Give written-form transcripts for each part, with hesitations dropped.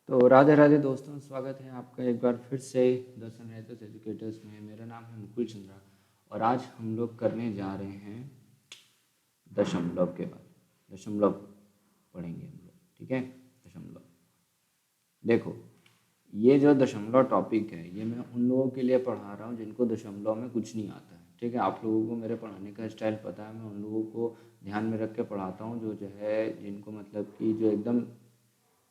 तो राधे राधे दोस्तों, स्वागत है आपका एक बार फिर से द सनराइजर्स एजुकेटर्स में। मेरा नाम है मुकुल चंद्रा और आज हम लोग करने जा रहे हैं दशमलव के बारे। दशमलव पढ़ेंगे हम लोग, ठीक है। दशमलव, देखो ये जो दशमलव टॉपिक है ये मैं उन लोगों के लिए पढ़ा रहा हूँ जिनको दशमलव में कुछ नहीं आता है, ठीक है। आप लोगों को मेरे पढ़ाने का स्टाइल पता है, मैं उन लोगों को ध्यान में रख के पढ़ाता हूँ जो है जिनको मतलब कि जो एकदम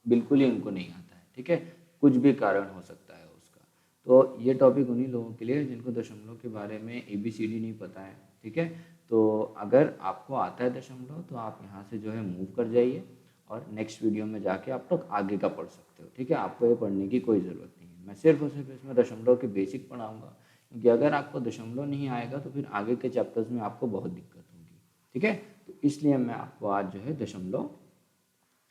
बिल्कुल ही उनको नहीं आता है, ठीक है। कुछ भी कारण हो सकता है उसका। तो ये टॉपिक उन्हीं लोगों के लिए जिनको दशमलव के बारे में ABCD नहीं पता है, ठीक है। तो अगर आपको आता है दशमलव तो आप यहाँ से जो है मूव कर जाइए और नेक्स्ट वीडियो में जाके आप लोग आगे का पढ़ सकते हो, ठीक है। आपको ये पढ़ने की कोई ज़रूरत नहीं है। मैं सिर्फ और सिर्फ इसमें दशमलव के बेसिक पढ़ाऊँगा, क्योंकि अगर आपको दशमलव नहीं आएगा तो फिर आगे के चैप्टर्स में आपको बहुत दिक्कत होगी, ठीक है। तो इसलिए मैं आपको आज जो है दशमलव,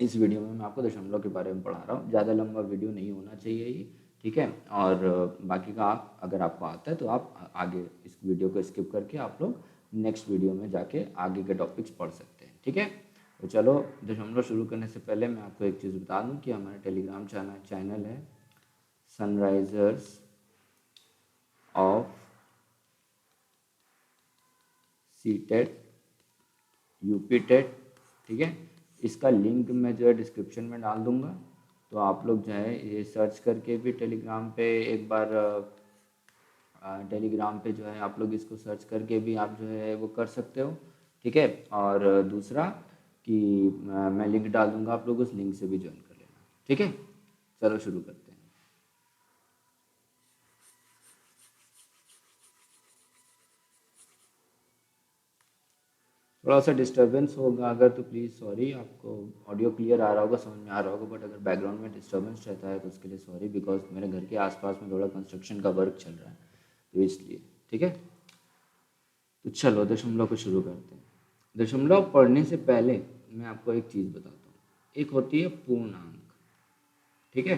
इस वीडियो में मैं आपको दशमलव के बारे में पढ़ा रहा हूँ। ज़्यादा लंबा वीडियो नहीं होना चाहिए ये, ठीक है। और बाकी का आप अगर आपको आता है तो आप आगे इस वीडियो को स्किप करके आप लोग नेक्स्ट वीडियो में जाके आगे के टॉपिक्स पढ़ सकते हैं, ठीक है। तो चलो दशमलव शुरू करने से पहले मैं आपको एक चीज़ बता दूँ कि हमारा टेलीग्राम चैनल है Sunrisers of CTET UP TET, ठीक है। इसका लिंक मैं जो है डिस्क्रिप्शन में डाल दूँगा, तो आप लोग जो है ये सर्च करके भी टेलीग्राम पे एक बार टेलीग्राम पे जो है आप लोग इसको सर्च करके भी आप जो है वो कर सकते हो, ठीक है। और दूसरा कि मैं लिंक डाल दूँगा, आप लोग उस लिंक से भी ज्वाइन कर लेना, ठीक है। चलो शुरू करते हैं। थोड़ा सा डिस्टरबेंस होगा अगर तो प्लीज़ सॉरी। आपको ऑडियो क्लियर आ रहा होगा, समझ में आ रहा होगा, बट अगर बैकग्राउंड में डिस्टरबेंस रहता है तो उसके लिए सॉरी, बिकॉज मेरे घर के आसपास में थोड़ा कंस्ट्रक्शन का वर्क चल रहा है, तो इसलिए, ठीक है। तो चलो दशमलव को शुरू करते हैं। दशमलव पढ़ने से पहले मैं आपको एक चीज़ बताता हूँ। एक होती है पूर्णांक, ठीक है।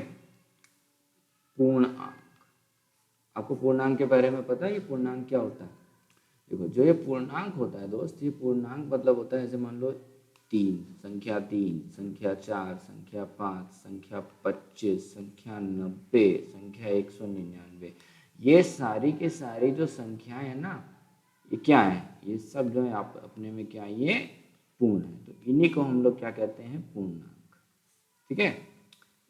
पूर्णांक, आपको पूर्णांक के बारे में पता है? ये पूर्णांक क्या होता है? देखो, जो ये पूर्णांक होता है दोस्त, ये पूर्णांक मतलब होता है, जैसे मान लो 3, संख्या 3, संख्या 4, संख्या 5, संख्या 25, संख्या 90, संख्या 199, ये सारी के सारी जो संख्याएं हैं ना, ये क्या है? ये सब जो है आप अपने में क्या है? ये पूर्ण है। तो इन्हीं को हम लोग क्या कहते हैं? पूर्णांक, ठीक है।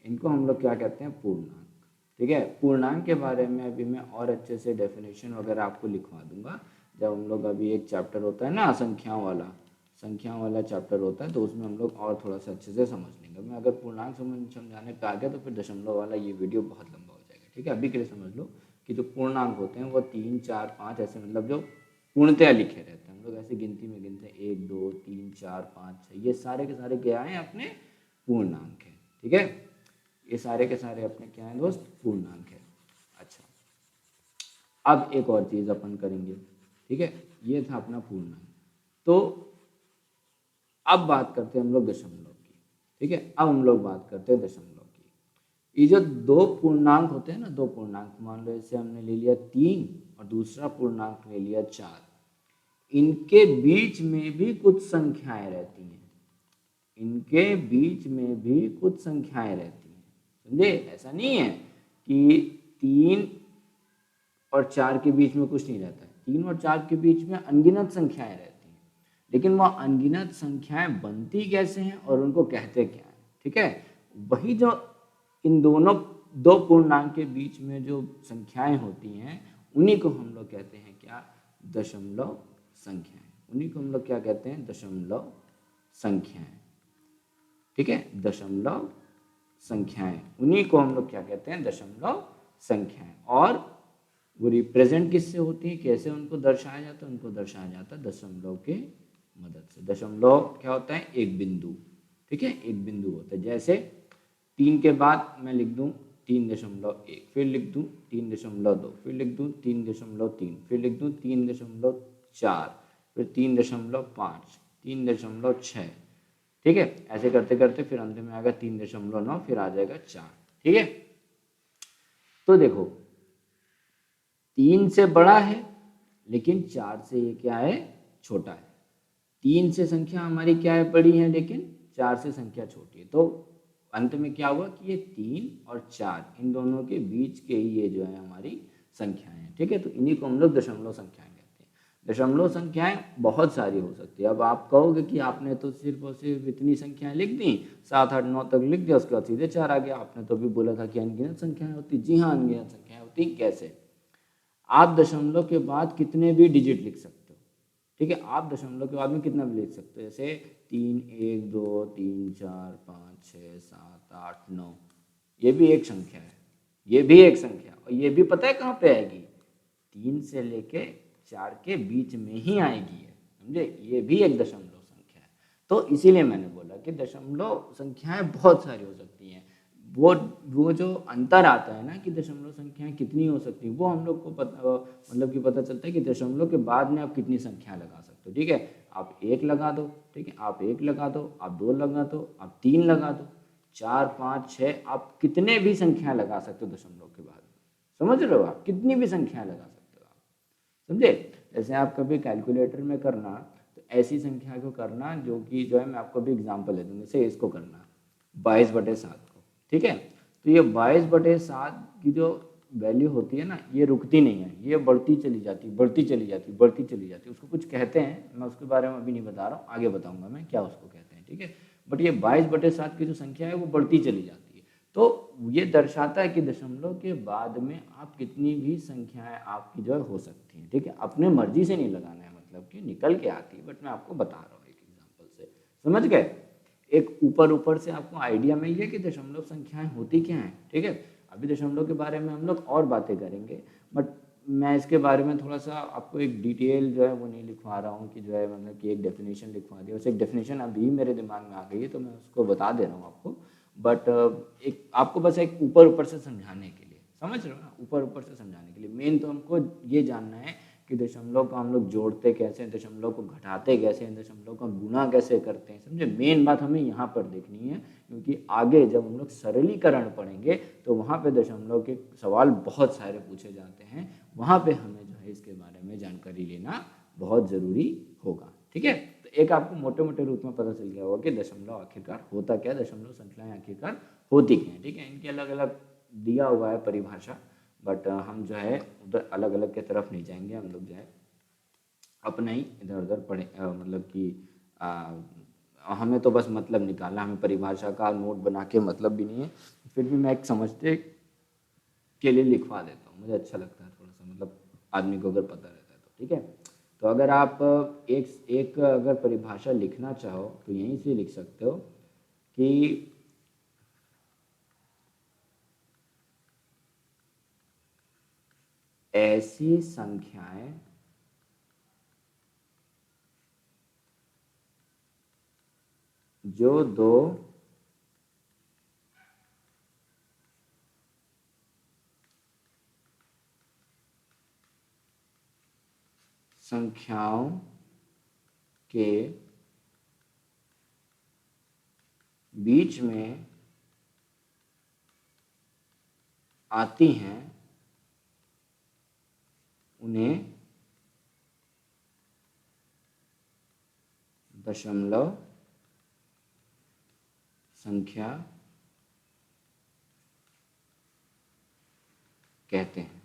इनको हम लोग क्या कहते हैं? पूर्णांक, ठीक है। पूर्णांक के बारे में अभी मैं और अच्छे से डेफिनेशन वगैरह आपको लिखवा दूंगा जब हम लोग, अभी एक चैप्टर होता है ना संख्याओं वाला चैप्टर होता है, तो उसमें हम लोग और थोड़ा सा अच्छे से समझ लेंगे। मैं अगर पूर्णांक समझाने पे आ गया तो फिर दशमलव वाला ये वीडियो बहुत लंबा हो जाएगा, ठीक है। अभी के लिए समझ लो कि जो पूर्णांक होते हैं वो 3, 4, 5 ऐसे, मतलब जो पूर्णतया लिखे रहते हैं, हम लोग ऐसे गिनती में गिनते हैं 1, 2, 3, 4, 5, 6, ये सारे के सारे क्या हैं? अपने पूर्णांक है, ठीक है। ये सारे के सारे अपने क्या हैं दोस्त? पूर्णांक है। अच्छा, अब एक और चीज़ अपन करेंगे, ठीक है। ये था अपना पूर्णांक। तो अब बात करते हैं हम लोग दशमलव की, ठीक है। अब हम लोग बात करते हैं दशमलव की। ये जो दो पूर्णांक होते हैं ना, दो पूर्णांक, मान लो जैसे हमने ले लिया 3 और दूसरा पूर्णांक ले लिया 4, इनके बीच में भी कुछ संख्याएं रहती हैं। इनके बीच में भी कुछ संख्याएं रहती हैं, समझे? ऐसा नहीं है कि 3 और 4 के बीच में कुछ नहीं रहता है। 3 और 4 के बीच में अनगिनत संख्याएं रहती हैं, लेकिन वह अनगिनत संख्याएं बनती कैसे हैं और उनको कहते क्या हैं, ठीक है। वही जो इन दोनों दो पूर्णांक के बीच में जो संख्याएं होती हैं, उन्हीं को हम लोग कहते हैं क्या? दशमलव संख्याएं। उन्हीं को हम लोग क्या कहते हैं? दशमलव संख्याएं, ठीक है। दशमलव संख्याएं, उन्हीं को हम लोग क्या कहते हैं? दशमलव संख्याएं। और वो रिप्रेजेंट किससे होती है? कैसे उनको दर्शाया जाता है? उनको दर्शाया जाता है दशमलव के मदद से। दशमलव क्या होता है? एक बिंदु, ठीक है। एक बिंदु होता है। जैसे 3 के बाद मैं लिख दूं 3.1, फिर लिख दूं 3.2, फिर लिख दूं 3.3, फिर लिख दूं 3.4, फिर 3.5, 3.6, ठीक है। ऐसे करते करते फिर अंत में आएगा 3.9, फिर आ जाएगा 4, ठीक है। तो देखो, 3 से बड़ा है लेकिन 4 से ये क्या है? छोटा है। 3 से संख्या हमारी क्या है? बड़ी है, लेकिन 4 से संख्या छोटी है। तो अंत में क्या हुआ कि ये 3 और 4 इन दोनों के बीच के ही ये जो है हमारी संख्याएं हैं, ठीक है। तो इन्हीं को हम लोग दशमलव संख्याएं कहते हैं। दशमलव संख्याएं बहुत सारी हो सकती है। अब आप कहोगे कि आपने तो सिर्फ और सिर्फ इतनी संख्याएं लिख दी, 7 8 9 तक लिख दिया, उसके बाद सीधे 4 आ गया। आपने तो भी बोला था कि अनगिनत संख्याएं होती। जी हाँ, अनगिनत संख्याएं होती। कैसे? आप दशमलव के बाद कितने भी डिजिट लिख सकते हो, ठीक है। आप दशमलव के बाद में कितना भी लिख सकते हो, जैसे 3 1 2 3 4 5 6 7 8 9, ये भी एक संख्या है, ये भी एक संख्या, और ये भी पता है कहाँ पे आएगी? 3 से लेके 4 के बीच में ही आएगी है, समझे। ये भी एक दशमलव संख्या है। तो इसीलिए मैंने बोला कि दशमलव संख्याएं बहुत सारी हो सकती हैं। वो जो अंतर आता है ना कि दशमलव संख्याएं कितनी हो सकती हैं, वो हम लोग को पता, मतलब कि पता चलता है कि दशमलव के बाद में आप कितनी संख्या लगा सकते हो, ठीक है। आप 1 लगा दो, ठीक है, आप 1 लगा दो, आप 2 लगा दो, आप 3 लगा दो, 4 5 6, आप कितने भी संख्या लगा सकते हो दशमलव के बाद। समझ रहे हो? आप कितनी भी संख्या लगा सकते हो, आप समझे। जैसे आप कभी कैलकुलेटर में करना, तो ऐसी संख्या को करना जो कि जो है, मैं आपको भी एग्जांपल दे दूँगा। जैसे इसको करना 22/7 को, ठीक है। तो ये 22/7 की जो वैल्यू होती है ना, ये रुकती नहीं है, ये बढ़ती चली जाती, बढ़ती चली जाती, बढ़ती चली जाती। उसको कुछ कहते हैं, मैं उसके बारे में अभी नहीं बता रहा हूँ, आगे बताऊंगा मैं क्या उसको कहते हैं, ठीक है। बट ये 22/7 की जो संख्या है वो बढ़ती चली जाती है। तो ये दर्शाता है कि दशमलव के बाद में आप कितनी भी संख्याएं आपकी जो है हो सकती हैं, ठीक है। अपने मर्जी से नहीं लगाना है, मतलब कि निकल के आती है, बट मैं आपको बता रहा हूँ एक एग्जाम्पल से, समझ गए। एक ऊपर से आपको आइडिया मिल गया कि दशमलव संख्याएं होती क्या हैं, ठीक है। अभी दशमलव के बारे में हम लोग और बातें करेंगे, बट मैं इसके बारे में थोड़ा सा आपको एक डिटेल जो है वो नहीं लिखवा रहा हूँ कि जो है, मतलब कि एक डेफिनेशन लिखवा दिया। वैसे एक डेफिनेशन अभी मेरे दिमाग में आ गई है, तो मैं उसको बता दे रहा हूँ आपको। बट एक आपको बस एक ऊपर से समझाने के लिए, समझ रहे हो ना, ऊपर से समझाने के लिए। मेन तो हमको ये जानना है कि दशमलव को हम लोग जोड़ते कैसे हैं, दशमलव को घटाते कैसे हैं, दशमलव का गुणा कैसे करते हैं, समझे। मेन बात हमें यहाँ पर देखनी है, क्योंकि आगे जब हम लोग सरलीकरण पढ़ेंगे तो वहाँ पे दशमलव के सवाल बहुत सारे पूछे जाते हैं। वहाँ पे हमें जो है इसके बारे में जानकारी लेना बहुत ज़रूरी होगा, ठीक है। तो एक आपको मोटे मोटे रूप में पता चल गया होगा कि दशमलव आखिरकार होता क्या, दशमलव संख्याएं आखिरकार होती क्या है, ठीक है। इनके अलग अलग दिया हुआ है परिभाषा, बट हम जो है उधर अलग अलग के तरफ नहीं जाएंगे। हम लोग जो है अपना ही इधर उधर पढ़े, मतलब कि हमें तो बस मतलब निकालना, हमें परिभाषा का नोट बना के मतलब भी नहीं है। फिर भी मैं एक समझते के लिए लिखवा देता हूँ, मुझे अच्छा लगता है थोड़ा सा, मतलब आदमी को अगर पता रहता है तो, ठीक है। तो अगर आप एक अगर परिभाषा लिखना चाहो तो यहीं से लिख सकते हो कि ऐसी संख्याएं जो दो संख्याओं के बीच में आती हैं उन्हें दशमलव संख्या कहते हैं,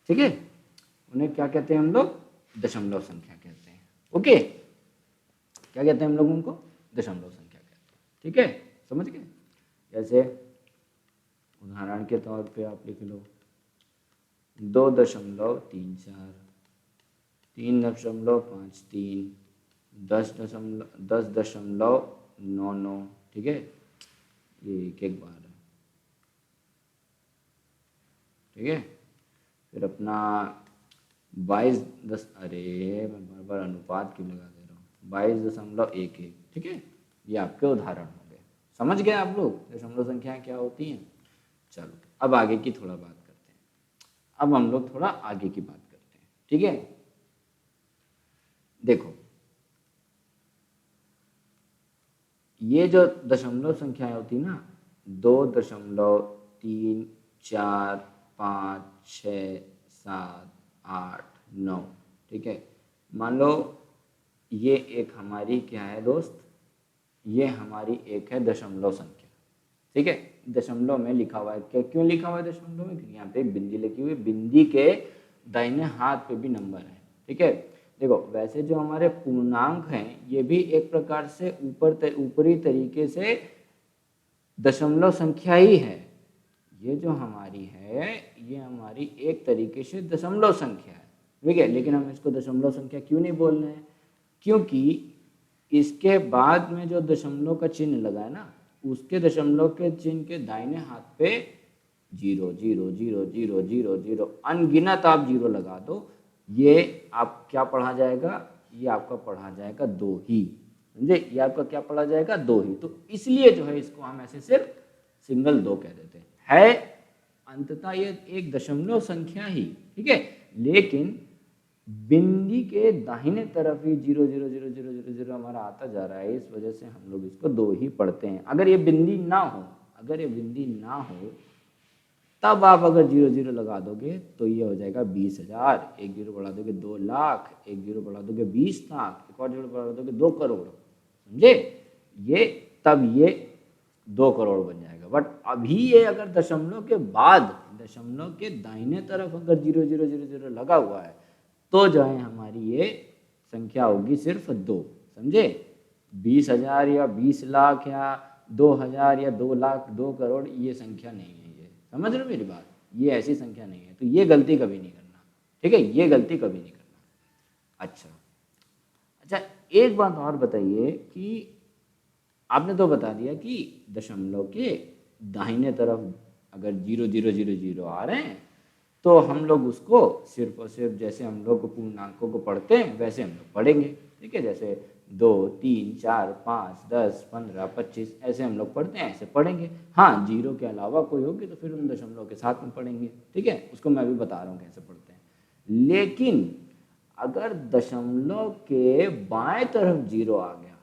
ठीक है। उन्हें क्या कहते हैं हम लोग? दशमलव संख्या कहते हैं। ओके, क्या कहते हैं हम लोग उनको? दशमलव संख्या कहते हैं, ठीक है। समझ गए? जैसे उदाहरण के तौर पे आप लिख लो 2.34, 3.53, 10.99, ठीक है। ये एक बार है, ठीक है। फिर अपना 22, अरे मैं बार बार अनुपात क्यों लगा दे रहा हूँ, 22.11, ठीक है। ये आपके उदाहरण हो गए। समझ गए आप लोग दशमलव संख्याएं क्या होती हैं? चलो अब आगे की थोड़ा बात करते हैं। अब हम लोग थोड़ा आगे की बात करते हैं, ठीक है। देखो, ये जो दशमलव संख्याएं होती ना, 2.3, 4, 5, 6, 7, 8, 9, ठीक है। मान लो ये एक हमारी क्या है दोस्त, ये हमारी एक है दशमलव संख्या, ठीक है, दशमलव में लिखा हुआ है। क्यों लिखा हुआ है दशमलव में? क्योंकि यहाँ पे एक बिंदी लिखी हुई है, बिंदी के दाहिने हाथ पे भी नंबर है। ठीक है, देखो वैसे जो हमारे पूर्णांक हैं ये भी एक प्रकार से ऊपरी तरीके से दशमलव संख्या ही है। ये जो हमारी है ये हमारी एक तरीके से दशमलव संख्या है, ठीक है, लेकिन हम इसको दशमलव संख्या क्यों नहीं बोल रहे हैं? क्योंकि इसके बाद में जो दशमलव का चिन्ह लगा है ना, उसके दशमलव के चिन्ह के दाहिने हाथ पे 0 0 0 0 0 0 अनगिनत आप 0 लगा दो, ये आप क्या पढ़ा जाएगा? ये आपका पढ़ा जाएगा 2 ही, समझे? ये आपका क्या पढ़ा जाएगा? 2 ही। तो इसलिए जो है इसको हम ऐसे सिर्फ सिंगल 2 कह देते हैं। है अंततः ये एक दशमलव संख्या ही, ठीक है, लेकिन बिंदी के दाहिने तरफ ही 0 0 0 0 0 0 हमारा आता जा रहा है, इस वजह से हम लोग इसको 2 ही पढ़ते हैं। अगर ये बिंदी ना हो, अगर ये बिंदी ना हो तब आप अगर 0 0 लगा दोगे तो ये हो जाएगा 20,000, एक 0 बढ़ा दोगे 2 लाख, एक 0 बढ़ा दोगे 20 लाख, एक और 0 बढ़ा दोगे 2 करोड़, समझे? ये तब ये 2 करोड़ बन जाएगा। बट अभी ये अगर दशमलव के बाद, दशमलव के दाहिने तरफ अगर 0 0 0 0 लगा हुआ है तो जो है हमारी ये संख्या होगी सिर्फ 2, समझे? 20,000 या 20 लाख या 2,000 या 2 लाख 2 करोड़ ये संख्या नहीं है। ये समझ रहे हो मेरी बात? ये ऐसी संख्या नहीं है, तो ये गलती कभी नहीं करना, ठीक है, ये गलती कभी नहीं करना। अच्छा, एक बात और बताइए कि आपने तो बता दिया कि दशमलव के दाहिने तरफ अगर 0 0 0 0 आ रहे हैं तो हम लोग उसको सिर्फ और सिर्फ जैसे हम लोग पूर्णांकों को पढ़ते हैं वैसे हम लोग पढ़ेंगे, ठीक है, जैसे 2 3 4 5 10 15 25 ऐसे हम लोग पढ़ते हैं, ऐसे पढ़ेंगे। हाँ, 0 के अलावा कोई होगी तो फिर उन दशमलव के साथ में पढ़ेंगे, ठीक है, उसको मैं भी बता रहा हूँ कैसे पढ़ते हैं। लेकिन अगर दशमलव के बाएं तरफ 0 आ गया,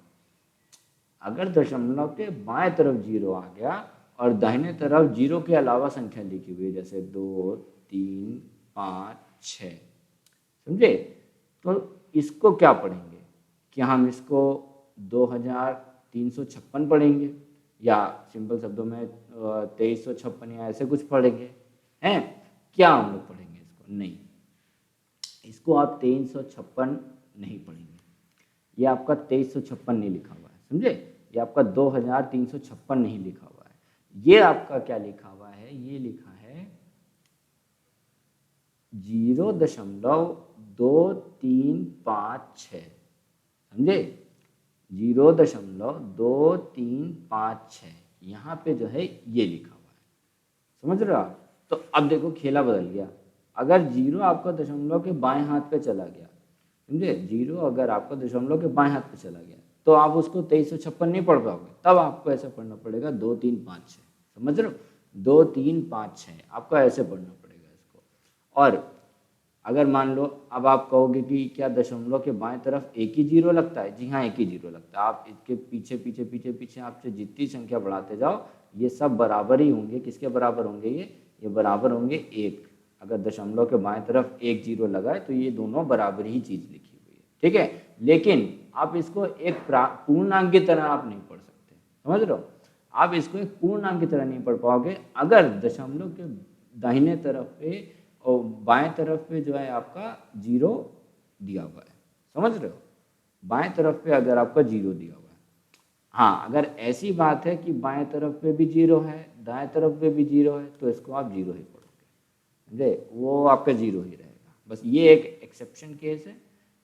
अगर दशमलव के बाएं तरफ 0 आ गया और दाहिने तरफ 0 के अलावा संख्या लिखी हुई है जैसे 2 3 5 6, समझे? तो इसको क्या पढ़ेंगे? क्या हम इसको 2356 पढ़ेंगे या सिंपल शब्दों में 2356 या ऐसे कुछ पढ़ेंगे? हैं? क्या हम लोग पढ़ेंगे इसको? नहीं, इसको आप 2356 नहीं पढ़ेंगे। ये आपका 2356 नहीं लिखा हुआ है, समझे? ये आपका 2356 नहीं लिखा हुआ है। ये आपका क्या लिखा हुआ है? ये लिखा है 0.2356, समझे? 0.2356 यहाँ पे जो है ये लिखा हुआ है, समझ रहे हो आप? तो अब देखो खेला बदल गया। अगर 0 आपका दशमलव के बाएं हाथ पे चला गया, समझे? 0 अगर आपका दशमलव के बाएं हाथ पे चला गया तो आप उसको 2356 नहीं पढ़ पाओगे, तब आपको ऐसा पढ़ना पड़ेगा 2 3 5 6, समझ रहे हो? 2 3 5 6 आपको ऐसे पढ़ना पड़ेगा इसको। और अगर मान लो अब आप कहोगे कि क्या दशमलव के बाएं तरफ एक ही 0 लगता है? जी हाँ, एक ही 0 लगता है। आप इसके पीछे पीछे पीछे पीछे आपसे जितनी संख्या बढ़ाते जाओ ये सब बराबर ही होंगे। किसके बराबर होंगे? ये बराबर होंगे 1। अगर दशमलव के बाएं तरफ एक 0 लगा है तो ये दोनों बराबर ही चीज़ लिखी हुई है, ठीक है। लेकिन आप इसको एक पूर्णांक की तरह आप नहीं पढ़ सकते, समझ रहे हो? आप इसको एक पूर्णांक की तरह नहीं पढ़ पाओगे अगर दशमलव के दाहिने तरफ पे और बाएं तरफ पे जो है आपका 0 दिया हुआ है, समझ रहे हो? बाएं तरफ पे अगर आपका 0 दिया हुआ है, हाँ, अगर ऐसी बात है कि बाएं तरफ पे भी 0 है दाएं तरफ पे भी 0 है तो इसको आप 0 ही पढ़ोगे, समझे? वो आपका 0 ही रहेगा। बस ये एक एक्सेप्शन केस है,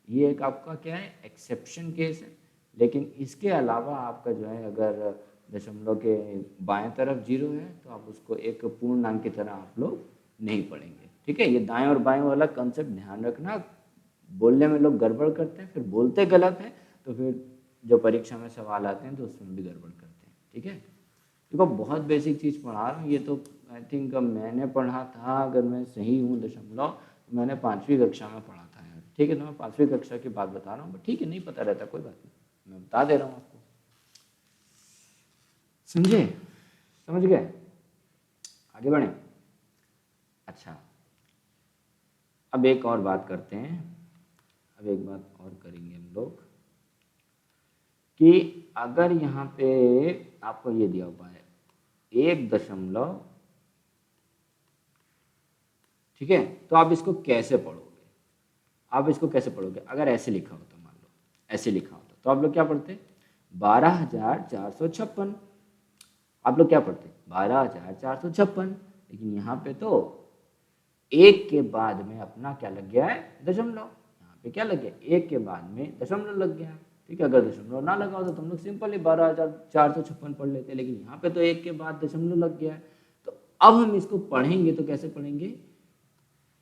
ये एक आपका क्या है? एक्सेप्शन केस है। लेकिन इसके अलावा आपका जो है अगर दशमलव के बाएं तरफ 0 है तो आप उसको एक पूर्णांक की तरह आप लोग नहीं पढ़ेंगे, ठीक है। ये दाएं और बाएं वाला कंसेप्ट ध्यान रखना। बोलने में लोग गड़बड़ करते हैं, फिर बोलते गलत है तो फिर जो परीक्षा में सवाल आते हैं तो उसमें भी गड़बड़ करते हैं, ठीक है। देखो बहुत बेसिक चीज़ पढ़ा रहा हूँ, ये तो आई थिंक मैंने पढ़ा था, अगर मैं सही हूँ दशमलव, तो मैंने 5वीं कक्षा में पढ़ा था यार, ठीक है। तो मैं 5वीं कक्षा की बात बता रहा हूँ, ठीक है, नहीं पता रहता कोई बात नहीं, मैं बता दे रहा हूँ आपको, समझे? समझ गए? आगे बढ़े। अच्छा, अब एक और बात करते हैं, अब एक बात और करेंगे हम लोग कि अगर यहाँ पे आपको ये दिया हुआ है एक दशमलव, ठीक है। तो आप इसको कैसे पढ़ोगे, आप इसको कैसे पढ़ोगे? अगर ऐसे लिखा होता, मान लो ऐसे लिखा होता, तो आप लोग क्या पढ़ते? 12,456। आप लोग क्या पढ़ते? 12,456। लेकिन यहाँ पे तो एक के बाद में अपना क्या लग गया है? दशमलव। यहाँ पे क्या लग गया? एक के बाद में दशमलव लग गया, ठीक है। अगर दशमलव ना लगा होता तो हम लोग सिंपली 12,456 पढ़ लेते, लेकिन यहाँ पे तो एक के बाद दशमलव लग गया है। तो अब हम इसको पढ़ेंगे तो कैसे पढ़ेंगे?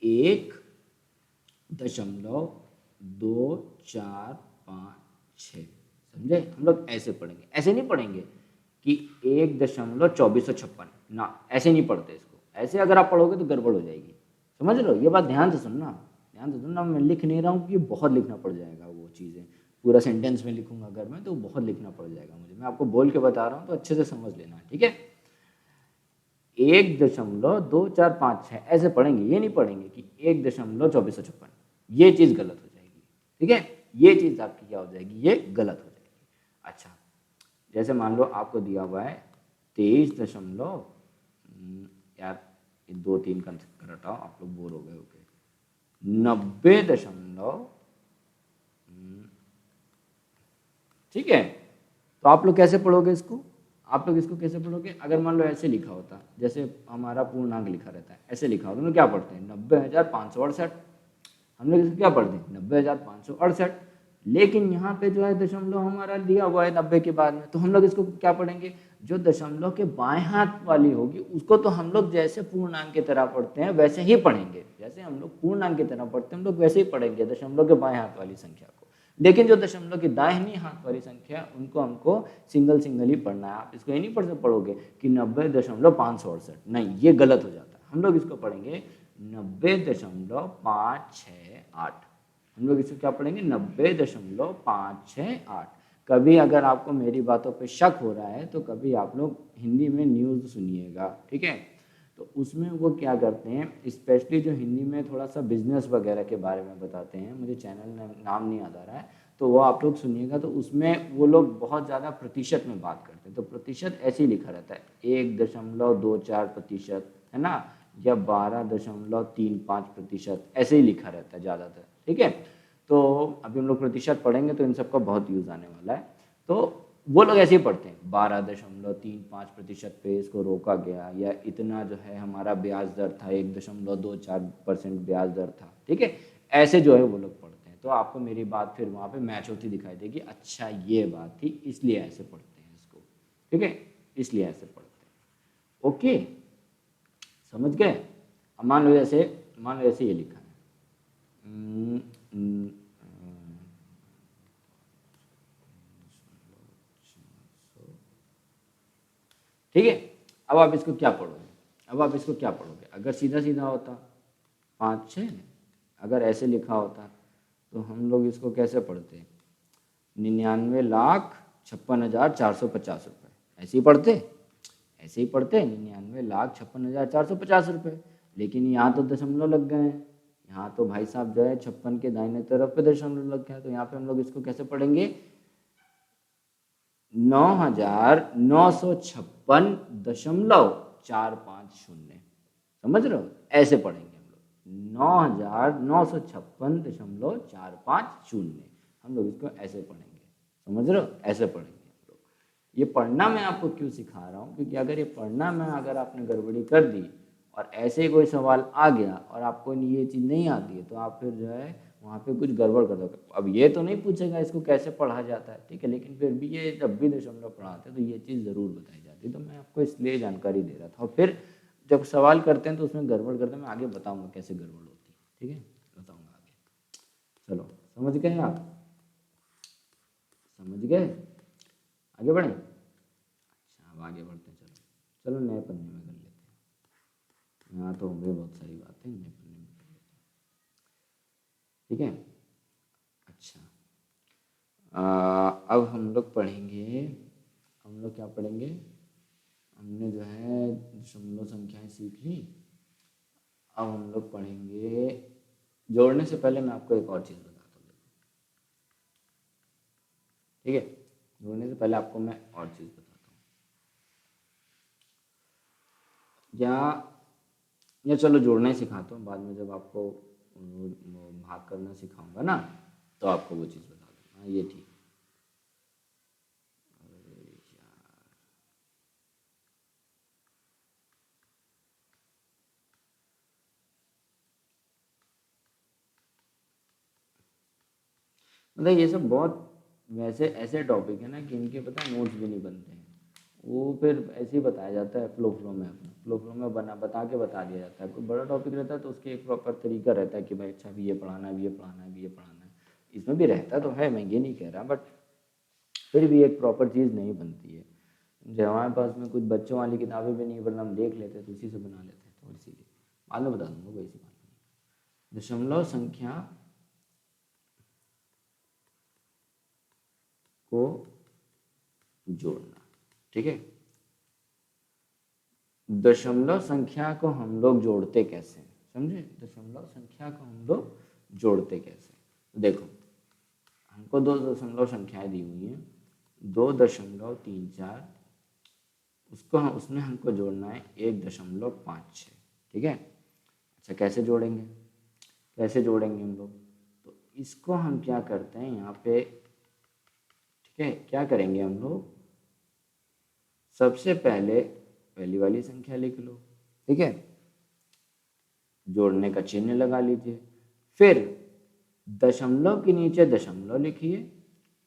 1.245 समझे? हम लोग ऐसे पढ़ेंगे, ऐसे नहीं पढ़ेंगे कि 1.2456 ना, ऐसे नहीं पढ़ते इसको। ऐसे अगर आप पढ़ोगे तो गड़बड़ हो जाएगी, समझ लो। ये बात ध्यान से सुनना, ध्यान से सुनना। मैं लिख नहीं रहा हूँ कि बहुत लिखना पड़ जाएगा, वो चीज़ें पूरा सेंटेंस में लिखूंगा अगर मैं, तो बहुत लिखना पड़ जाएगा मुझे। मैं आपको बोल के बता रहा हूँ तो अच्छे से समझ लेना, ठीक है। 1.2456 ऐसे पढ़ेंगे, ये नहीं पढ़ेंगे कि 1.2456। ये चीज़ गलत हो जाएगी, ठीक है। ये चीज़ आपकी क्या हो जाएगी? ये गलत हो जाएगी। अच्छा, जैसे मान लो आपको दिया हुआ है 23 दशमलव, यार 2-3 का हटाओ, आप लोग बोर हो गए होगे, 90 दशमलव, ठीक है। तो आप लोग कैसे पढ़ोगे इसको? आप लोग इसको कैसे पढ़ोगे? अगर मान लो ऐसे लिखा होता, जैसे हमारा पूर्णांक लिखा रहता है, ऐसे लिखा होता, तो क्या पढ़ते हैं? 90,568। हम लोग इसको क्या पढ़ते हैं? 90,568। लेकिन यहाँ पे जो है दशमलव हमारा दिया हुआ है 90 के बाद में, तो हम लोग इसको क्या पढ़ेंगे? जो दशमलव के बाएं हाथ वाली होगी उसको तो हम लोग जैसे पूर्णांक की तरह पढ़ते हैं वैसे ही पढ़ेंगे। जैसे हम लोग पूर्णांक की तरह पढ़ते हैं हम लोग वैसे ही पढ़ेंगे दशमलव के बाएं हाथ वाली संख्या को। लेकिन जो दशमलव की दाहिनी हाथ वाली संख्या उनको हमको सिंगल सिंगल ही पढ़ना है। आप इसको ये नहीं पढ़ोगे कि 90,568, नहीं, ये गलत हो जाता है। हम लोग इसको पढ़ेंगे 90.568। हम लोग इसको क्या पढ़ेंगे? 90.568। कभी अगर आपको मेरी बातों पे शक हो रहा है तो कभी आप लोग हिंदी में न्यूज़ सुनिएगा, ठीक है। तो उसमें वो क्या करते हैं, स्पेशली जो हिंदी में थोड़ा सा बिजनेस वगैरह के बारे में बताते हैं, मुझे चैनल नाम नहीं याद आ रहा है, तो वो आप लोग सुनिएगा। तो उसमें वो लोग बहुत ज़्यादा प्रतिशत में बात करते हैं। तो प्रतिशत ऐसे ही लिखा रहता है, 1.24%, है ना, या 12.35%, ऐसे ही लिखा रहता है ज़्यादातर, ठीक है। तो अभी हम लोग प्रतिशत पढ़ेंगे तो इन सबका बहुत यूज़ आने वाला है। तो वो लोग ऐसे ही पढ़ते हैं, 12.35% पे इसको रोका गया, या इतना जो है हमारा ब्याज दर था, 1.24% ब्याज दर था, ठीक है। ऐसे जो है वो लोग पढ़ते हैं। तो आपको मेरी बात फिर वहाँ पे मैच होती दिखाई देगी, अच्छा ये बात थी इसलिए ऐसे पढ़ते हैं इसको, ठीक है, इसलिए ऐसे पढ़ते हैं। ओके, समझ गए? अब मान लो जैसे ये लिखा है, ठीक है। अब आप इसको क्या पढ़ोगे? अब आप इसको क्या पढ़ोगे? अगर सीधा सीधा होता 5-6, अगर ऐसे लिखा होता तो हम लोग इसको कैसे पढ़ते? 99,56,450 रुपये, ऐसे ही पढ़ते, ऐसे ही पढ़ते 99,56,450 रुपये। लेकिन यहाँ तो दशमलव लग गए हैं, यहाँ तो भाई साहब जो है 56 के दाहिने तरफ पे दशमलव लग गया, तो यहाँ पे हम लोग इसको कैसे पढ़ेंगे? 9,956.450, समझ रहे हो? ऐसे पढ़ेंगे हम लोग, 9,956.450, हम लोग इसको ऐसे पढ़ेंगे, समझ रहे हो? ऐसे पढ़ेंगे हम लोग। ये पढ़ना मैं आपको क्यों सिखा रहा हूँ? क्योंकि अगर ये पढ़ना में अगर आपने गड़बड़ी कर दी और ऐसे ही कोई सवाल आ गया और आपको ये चीज़ नहीं आती है तो आप फिर जो है वहाँ पे कुछ गड़बड़ कर दोगे। अब ये तो नहीं पूछेगा इसको कैसे पढ़ा जाता है, ठीक है, लेकिन फिर भी ये जब भी दशमलव पढ़ाते हैं तो ये चीज़ ज़रूर बताई जाती है। तो मैं आपको इसलिए जानकारी दे रहा था। और फिर जब सवाल करते हैं तो उसमें गड़बड़ करते हैं, मैं आगे बताऊँगा कैसे गड़बड़ होती है, ठीक है, बताऊँगा आगे। चलो, समझ गए आप? समझ गए? आगे बढ़ें? अच्छा, अब आगे बढ़ते हैं। चलो चलो नए पन्ने में कर लेते हैं। यहाँ तो हो गई बहुत सारी बातें, नए पन्ने में कर लेते हैं, ठीक है। अच्छा, अब हम लोग पढ़ेंगे, हम लोग क्या पढ़ेंगे? हमने जो है दशमलव संख्याएं सीख ली। अब हम लोग पढ़ेंगे, जोड़ने से पहले मैं आपको एक और चीज़ बताता हूँ, ठीक है। जोड़ने से पहले आपको मैं और चीज़ बताता हूँ। या चलो जोड़ना ही सिखाता हूँ, बाद में जब आपको वो भाग करना सिखाऊंगा ना तो आपको वो चीज़ बता दूंगा। हाँ ये ठीक। मतलब ये सब बहुत वैसे ऐसे टॉपिक है ना कि इनके पता है नोट्स भी नहीं बनते हैं, वो फिर ऐसे ही बताया जाता है फ्लो में, अपना फ्लो में बता के बता दिया जाता है। कोई बड़ा टॉपिक रहता है तो उसके एक प्रॉपर तरीका रहता है कि भाई अच्छा भी ये पढ़ाना है, भी ये पढ़ाना है, भी ये पढ़ाना है। इसमें भी रहता तो है, मैं ये नहीं कह रहा, बट फिर भी एक प्रॉपर चीज़ नहीं बनती है। जब हमारे पास में कुछ बच्चों वाली किताबें भी नहीं, वरना हम देख लेते तो उसी से बना लेते, तो इसीलिए बाद में बता दूंगा, कोई सी बात नहीं। दशमलव संख्या को जोड़ना, ठीक है। दशमलव संख्या को हम लोग जोड़ते कैसे, समझे? दशमलव संख्या को हम लोग जोड़ते कैसे, देखो हमको दो दशमलव संख्याएं दी हुई हैं, 2.34, उसको उसमें हमको जोड़ना है 1.56, ठीक है। अच्छा कैसे जोड़ेंगे, हम लोग? तो इसको हम क्या करते हैं यहाँ पे, ठीक है, क्या करेंगे हम लोग, सबसे पहले पहली वाली संख्या लिख लो, ठीक है, जोड़ने का चिन्ह लगा लीजिए, फिर दशमलव के नीचे दशमलव लिखिए,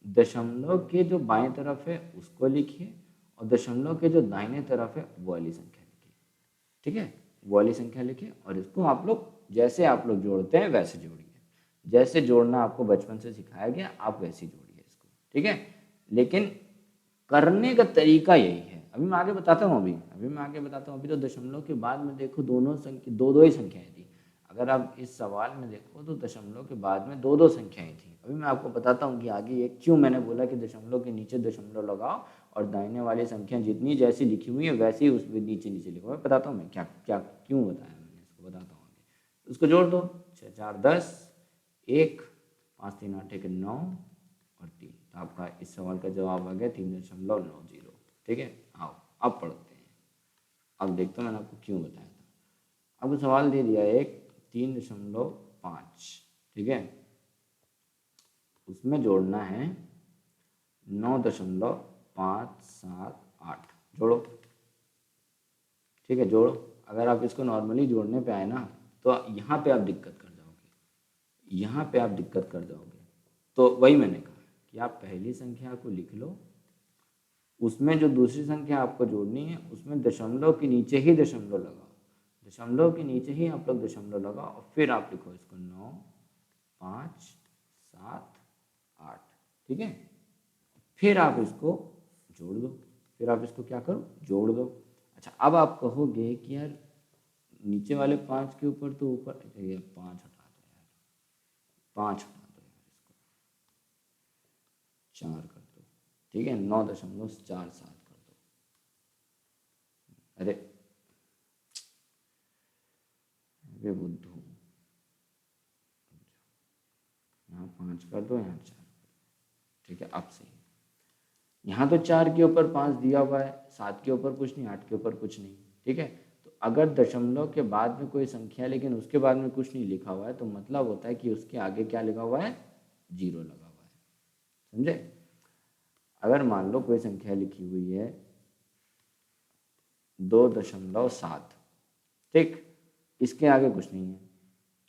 दशमलव के जो बाएं तरफ है उसको लिखिए, और दशमलव के जो दाहिने तरफ है वो वाली संख्या लिखिए, ठीक है, वो वाली संख्या लिखिए। और इसको आप लोग जैसे आप लोग जोड़ते हैं वैसे जोड़िए, जैसे जोड़ना आपको बचपन से सिखाया गया आप वैसे जोड़िए इसको, ठीक है। लेकिन करने का तरीका यही है, अभी मैं आगे बताता हूँ, अभी तो दशमलव के बाद में देखो दोनों संख्या दो दो ही संख्याएं थी। अगर आप इस सवाल में देखो तो दशमलव के बाद में दो दो संख्याएं थी। अभी मैं आपको बताता हूँ कि आगे ये क्यों मैंने बोला कि दशमलव के नीचे दशमलव लगाओ और दाहिने वाली संख्या जितनी जैसी लिखी हुई है वैसे ही उसमें नीचे नीचे लिखो। मैं बताता हूँ मैं क्या क्या क्यों बताया मैंने, इसको बताता हूँ आगे। उसको जोड़ दो, 6 4 10, 1 5 3 8 1 9 और 3, तो आपका इस सवाल का जवाब आ गया 3.90, ठीक है। आओ अब पढ़ते हैं, अब देखते हैं मैंने आपको क्यों बताया था। आपको सवाल दे दिया एक 3.5, ठीक है, उसमें जोड़ना है 9.578, जोड़ो, ठीक है, जोड़ो। अगर आप इसको नॉर्मली जोड़ने पे आए ना तो यहाँ पे आप दिक्कत कर जाओगे, यहाँ पे आप दिक्कत कर जाओगे। तो वही मैंने कहा कि आप पहली संख्या को लिख लो, उसमें जो दूसरी संख्या आपको जोड़नी है उसमें दशमलव के नीचे ही दशमलव लगाओ, दशमलव के नीचे ही आप लोग दशमलव लगाओ और फिर आप लिखो इसको 9 5 7 8, ठीक है। फिर आप इसको जोड़ दो, फिर आप इसको क्या करो, जोड़ दो। अच्छा अब आप कहोगे कि यार नीचे वाले 5 के ऊपर तो ऊपर 5 हटा दो यार, 5 हटा दो यार, इसको 4 कर दो, ठीक है, 9.47 कर दो। अरे बुद्धू, यहाँ 5 कर दो, यहाँ 4, ठीक है। अब सही, यहाँ तो 4 के ऊपर 5 दिया हुआ है, 7 के ऊपर कुछ नहीं, 8 के ऊपर कुछ नहीं, ठीक है। तो अगर दशमलव के बाद में कोई संख्या लेकिन उसके बाद में कुछ नहीं लिखा हुआ है तो मतलब होता है कि उसके आगे क्या लिखा हुआ है, 0 लगा हुआ है, समझे। अगर मान लो कोई संख्या लिखी हुई है 2.7, ठीक, इसके आगे कुछ नहीं है,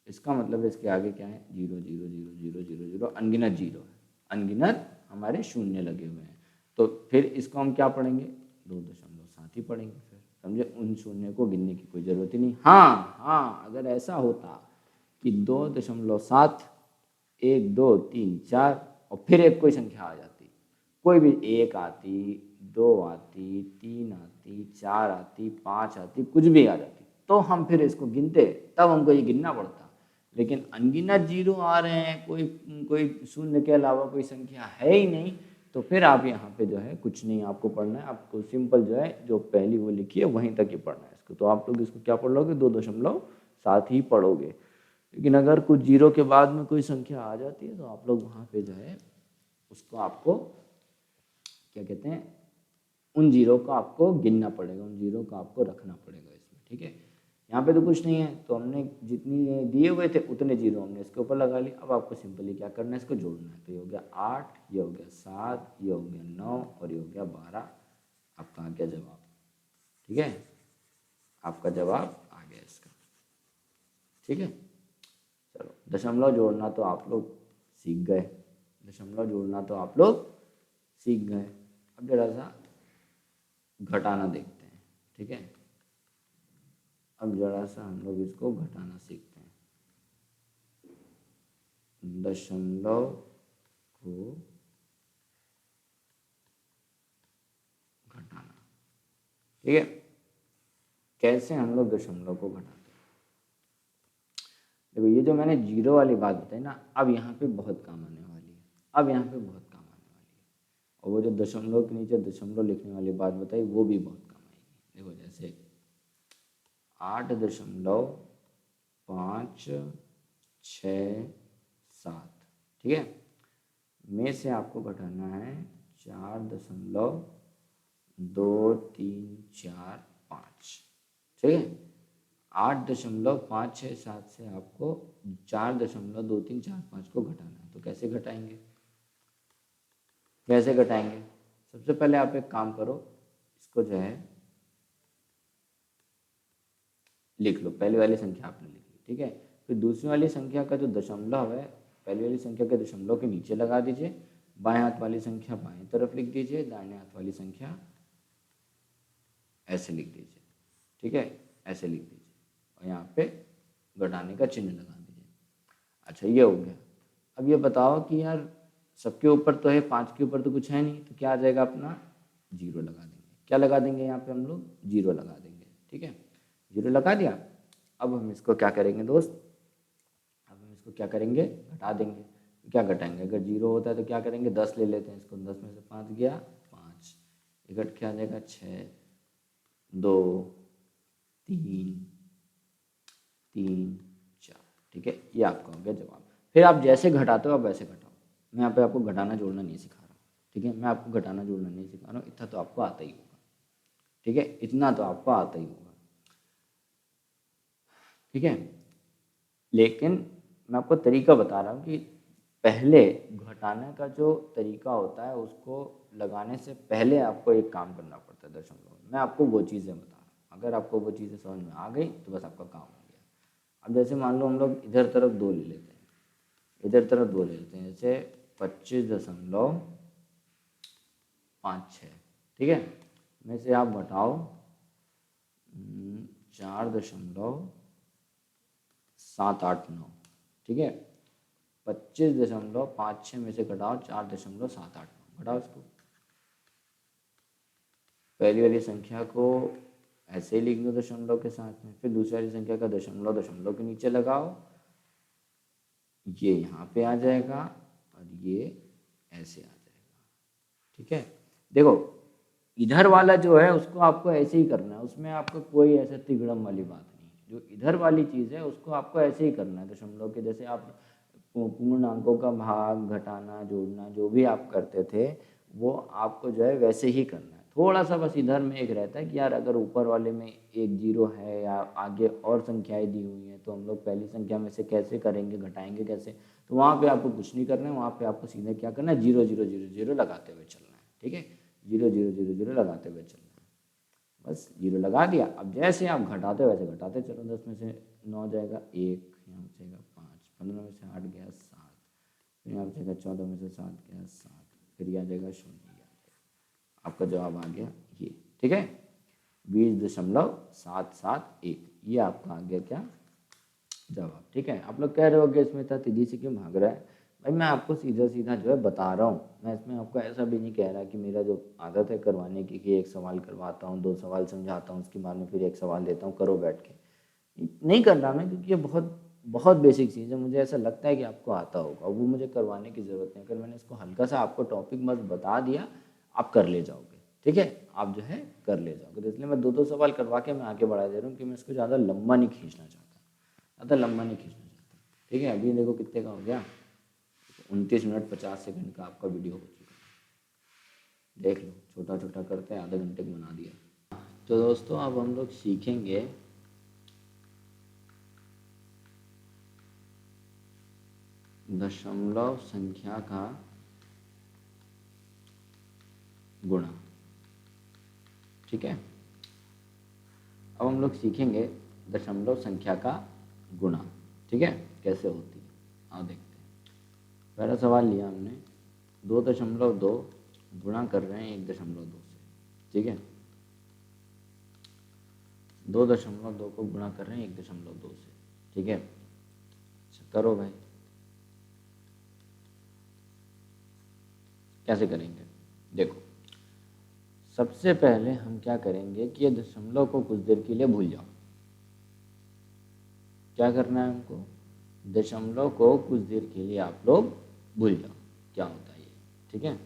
इसका मतलब इसके आगे क्या है, 0 0 0 0 0 0, अनगिनत 0 है, अनगिनत हमारे शून्य लगे हुए हैं। तो फिर इसको हम क्या पढ़ेंगे, 2.7 ही पढ़ेंगे, फिर समझे, उन शून्य को गिनने की कोई ज़रूरत ही नहीं। हाँ हाँ, अगर ऐसा होता कि 2.7 1 2 3 4 और फिर एक कोई संख्या आ जाती, कोई भी 1 आती, 2 आती, 3 आती, 4 आती, 5 आती, कुछ भी आ जाती, तो हम फिर इसको गिनते, तब हमको ये गिनना पड़ता। लेकिन अनगिनत 0 आ रहे हैं, कोई कोई शून्य के अलावा कोई संख्या है ही नहीं, तो फिर आप यहाँ पे जो है कुछ नहीं आपको पढ़ना है, आपको सिंपल जो है जो पहली वो लिखी है वहीं तक ही पढ़ना है इसको। तो आप लोग इसको क्या पढ़ लोगे, 2.7 ही पढ़ोगे। लेकिन अगर कुछ 0 के बाद में कोई संख्या आ जाती है तो आप लोग वहाँ पे जो है उसको आपको क्या कहते हैं, उन 0 को आपको गिनना पड़ेगा, उन 0 को आपको रखना पड़ेगा इसमें, ठीक है। यहाँ पे तो कुछ नहीं है, तो हमने जितनी दिए हुए थे उतने जीरो हमने इसके ऊपर लगा ली। अब आपको सिंपली क्या करना है, इसको जोड़ना है। तो ये हो गया 8, ये हो गया 7, ये हो गया 9 और ये हो गया 12। आपका आ गया जवाब। ठीक है, आपका जवाब आ गया इसका। ठीक है, चलो दशमलव जोड़ना तो आप लोग सीख गए, दशमलव जोड़ना तो आप लोग सीख गए। अब जरा सा घटाना देखते हैं। ठीक है, अब जरा सा हम लोग इसको घटाना सीखते हैं। दशमलव को घटाना, ठीक है। कैसे हम लोग दशमलव को घटाते हैं, देखो ये जो मैंने जीरो वाली बात बताई ना, अब यहाँ पे बहुत काम आने वाली है, अब यहाँ पे बहुत काम आने वाली है। और वो जो दशमलव के नीचे दशमलव लिखने वाली बात बताई वो भी बहुत काम आएगी। देखो जैसे 8.567, ठीक है, में से आपको घटाना है 4.2345, ठीक है। 8.567 से आपको 4.2345 को घटाना है। तो कैसे घटाएंगे, कैसे घटाएंगे? सबसे पहले आप एक काम करो, इसको जो है लिख लो। पहली वाली संख्या आपने लिख ली, ठीक है। फिर दूसरी वाली संख्या का जो दशमलव है, पहली वाली संख्या के दशमलव के नीचे लगा दीजिए। बाएं हाथ वाली संख्या बाएं तरफ लिख दीजिए, दाहिने हाथ वाली संख्या ऐसे लिख दीजिए, ठीक है, ऐसे लिख दीजिए। और यहाँ पे घटाने का चिन्ह लगा दीजिए। अच्छा, ये हो गया। अब ये बताओ कि यार सबके ऊपर तो है, 5 के ऊपर तो कुछ है नहीं, तो क्या आ जाएगा अपना, जीरो लगा देंगे। क्या लगा देंगे यहाँ पे हम लोग, जीरो लगा देंगे, ठीक है। जीरो लगा दिया। अब हम इसको क्या करेंगे दोस्त, अब हम इसको क्या करेंगे, घटा देंगे। क्या घटाएंगे, अगर जीरो होता है तो क्या करेंगे, 10 ले लेते हैं इसको। 10 में से 5 गया 5, इकट्ठ क्या आ जाएगा 6, 2, 3, 3, 4, ठीक है। ये आपका हो गया जवाब। फिर आप जैसे घटाते हो आप वैसे घटाओ। मैं यहाँ पे आपको घटाना जोड़ना नहीं सिखा रहा हूँ, ठीक है। मैं आपको घटाना जोड़ना नहीं सिखा रहा हूँ, इतना तो आपको आता ही होगा, ठीक है, इतना तो आपको आता ही होगा, ठीक है। लेकिन मैं आपको तरीका बता रहा हूँ कि पहले घटाने का जो तरीका होता है उसको लगाने से पहले आपको एक काम करना पड़ता है दशमलव में। मैं आपको वो चीज़ें बता रहा हूँ, अगर आपको वो चीज़ें समझ में आ गई तो बस आपका काम हो गया। अब जैसे मान लो हम लोग इधर तरफ 2 ले लेते हैं, इधर तरफ 2 ले लेते हैं, जैसे 25.56, ठीक है, में से आप घटाओ 4.789, ठीक है। 25.56 में से घटाओ 4.789, घटाओ इसको। पहली वाली संख्या को ऐसे ही लिख दो दशमलव के साथ में, फिर दूसरी वाली संख्या का दशमलव दशमलव के नीचे लगाओ, ये यहाँ पे आ जाएगा और ये ऐसे आ जाएगा, ठीक है। देखो इधर वाला जो है उसको आपको ऐसे ही करना है, उसमें आपको कोई ऐसे तिगड़म वाली बात नहीं है। जो इधर वाली चीज़ है उसको आपको ऐसे ही करना है, दशमलव के जैसे आप पूर्णांकों का भाग, घटाना, जोड़ना जो भी आप करते थे वो आपको जो है वैसे ही करना है। थोड़ा सा बस इधर में एक रहता है कि यार अगर ऊपर वाले में एक जीरो है या आगे और संख्याएं दी हुई हैं तो हम लोग पहली संख्या में से कैसे करेंगे, घटाएंगे कैसे, तो वहाँ पे आपको कुछ नहीं करना है। वहाँ पे आपको सीधे क्या करना है, 0 0 0 0 लगाते हुए चलना है, ठीक है। 0 0 0 0 लगाते हुए चलना है, बस 0 लगा दिया। अब जैसे आप घटाते वैसे घटाते चलो। 10 में से 9 जाएगा 1, यहाँ बचेगा 5, 15 में से 8 गया 7, फिर यहाँ बचेगा 14 में से 7 गया 7, फिर यहाँ जाएगा 0, आपका जवाब आ गया ये, ठीक है, 20.771, ये आपका आ गया क्या, जवाब, ठीक है। आप लोग कह रहे हो कि इसमें इतना तेजी से क्यों भाग रहा है, भाई मैं आपको सीधा सीधा जो है बता रहा हूँ। मैं इसमें आपको ऐसा भी नहीं कह रहा कि मेरा जो आदत है करवाने की कि एक सवाल करवाता हूँ, 2 सवाल समझाता हूँ, उसके बाद में फिर एक सवाल देता हूँ, करो बैठ के, नहीं कर रहा मैं, क्योंकि ये बहुत बहुत बेसिक चीज़ है। मुझे ऐसा लगता है कि आपको आता होगा, वो मुझे करवाने की ज़रूरत नहीं। अगर मैंने इसको हल्का सा आपको टॉपिक बस बता दिया, आप कर ले जाओगे, ठीक है, आप जो है कर ले जाओगे। तो इसलिए मैं 2 सवाल करवा के मैं आगे बढ़ा दे रहा हूँ कि मैं इसको ज़्यादा लंबा नहीं खींचना चाहता, ज़्यादा लंबा नहीं खींचना चाहता, ठीक है। अभी देखो कितने का हो गया, 29 मिनट 50 सेकंड का आपका वीडियो हो चुका है, देख लो, छोटा छोटा करते हैं आधे घंटे को बना दिया। तो दोस्तों अब हम लोग सीखेंगे दशमलव संख्या का गुणा। ठीक है, अब हम लोग सीखेंगे दशमलव संख्या का गुणा। ठीक है, कैसे होती है आओ देखते हैं। पहला सवाल लिया हमने 2.2 गुणा कर रहे हैं 1.2 से। ठीक है, 2.2 को गुणा कर रहे हैं 1.2 से। ठीक है, अच्छा करो भाई, कैसे करेंगे देखो। सबसे पहले हम क्या करेंगे कि ये दशमलव को कुछ देर के लिए भूल जाओ। क्या करना है हमको, दशमलव को कुछ देर के लिए आप लोग भूल जाओ क्या होता है ये। ठीक है,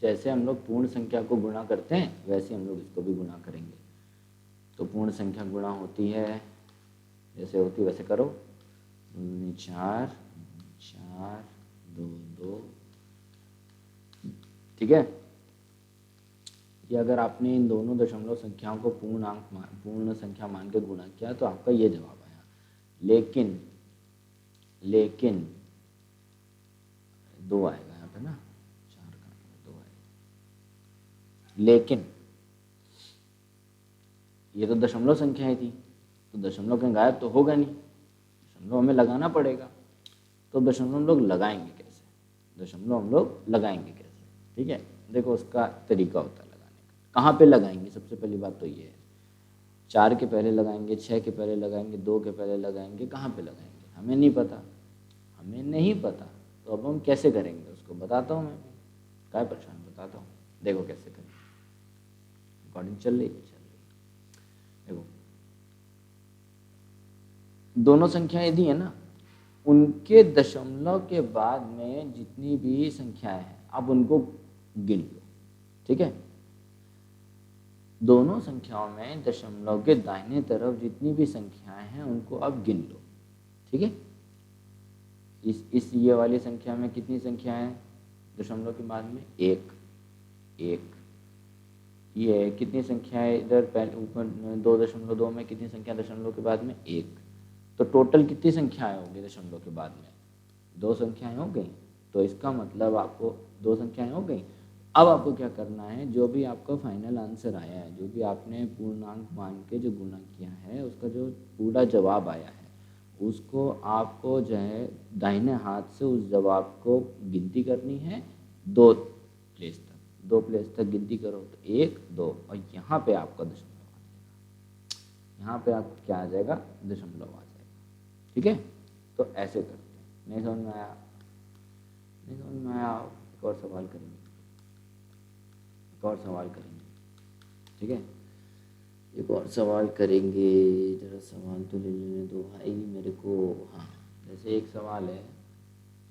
जैसे हम लोग पूर्ण संख्या को गुणा करते हैं वैसे हम लोग इसको भी गुणा करेंगे। तो पूर्ण संख्या गुणा होती है, जैसे होती है वैसे करो। 4 4 2 2। ठीक है, कि अगर आपने इन दोनों दशमलव संख्याओं को पूर्ण संख्या मान के गुणा किया तो आपका ये जवाब आया। लेकिन 2 आएगा यहाँ पे ना, 4 का 2 आएगा। लेकिन ये तो दशमलव संख्या ही थी, तो दशमलव कहीं गायब तो होगा नहीं, दशमलव हमें लगाना पड़ेगा। तो दशमलव हम लोग लगाएंगे कैसे, दशमलव हम लोग लगाएंगे कैसे। ठीक है, देखो उसका तरीका होता है। कहाँ पे लगाएंगे, सबसे पहली बात तो ये है, 4 के पहले लगाएंगे, 6 के पहले लगाएंगे, 2 के पहले लगाएंगे, कहाँ पे लगाएंगे हमें नहीं पता, हमें नहीं पता। तो अब हम कैसे करेंगे उसको बताता हूँ मैं, क्या परेशान बताता हूँ। देखो कैसे करेंगे, रिकॉर्डिंग चल रही है। देखो दोनों संख्याएं दी है ना, उनके दशमलव के बाद में जितनी भी संख्याएं हैं अब उनको गिन लो। ठीक है, दोनों संख्याओं में दशमलव के दाहिने तरफ जितनी भी संख्याएं हैं उनको अब गिन लो। ठीक है, इस ये वाली संख्या में कितनी संख्याएं हैं दशमलव के बाद में, 1 1। ये कितनी संख्या है इधर पहले ऊपर 2.2 में कितनी संख्या दशमलव के बाद में, 1। तो टोटल कितनी संख्याएं होंगी दशमलव के बाद में, 2 संख्याएं हो गई। तो इसका मतलब आपको 2 संख्याएं हो गई। अब आपको क्या करना है, जो भी आपका फाइनल आंसर आया है, जो भी आपने पूर्णांक मान के जो गुणा किया है उसका जो पूरा जवाब आया है उसको आपको जो है दाहिने हाथ से उस जवाब को गिनती करनी है 2 प्लेस तक। 2 प्लेस तक गिनती करो तो 1 2 और यहाँ पे आपका दशमलव आ जाएगा, यहाँ पे आपको क्या आ जाएगा, दशमलव आ जाएगा। ठीक है, तो ऐसे करते हैं। नहीं समझ में आया, नहीं समझ में आया, एक और सवाल करेंगे, एक और सवाल करेंगे। ठीक है, एक और सवाल करेंगे, जरा सवाल तो ले लेने दो भाई मेरे को। हाँ, जैसे एक सवाल है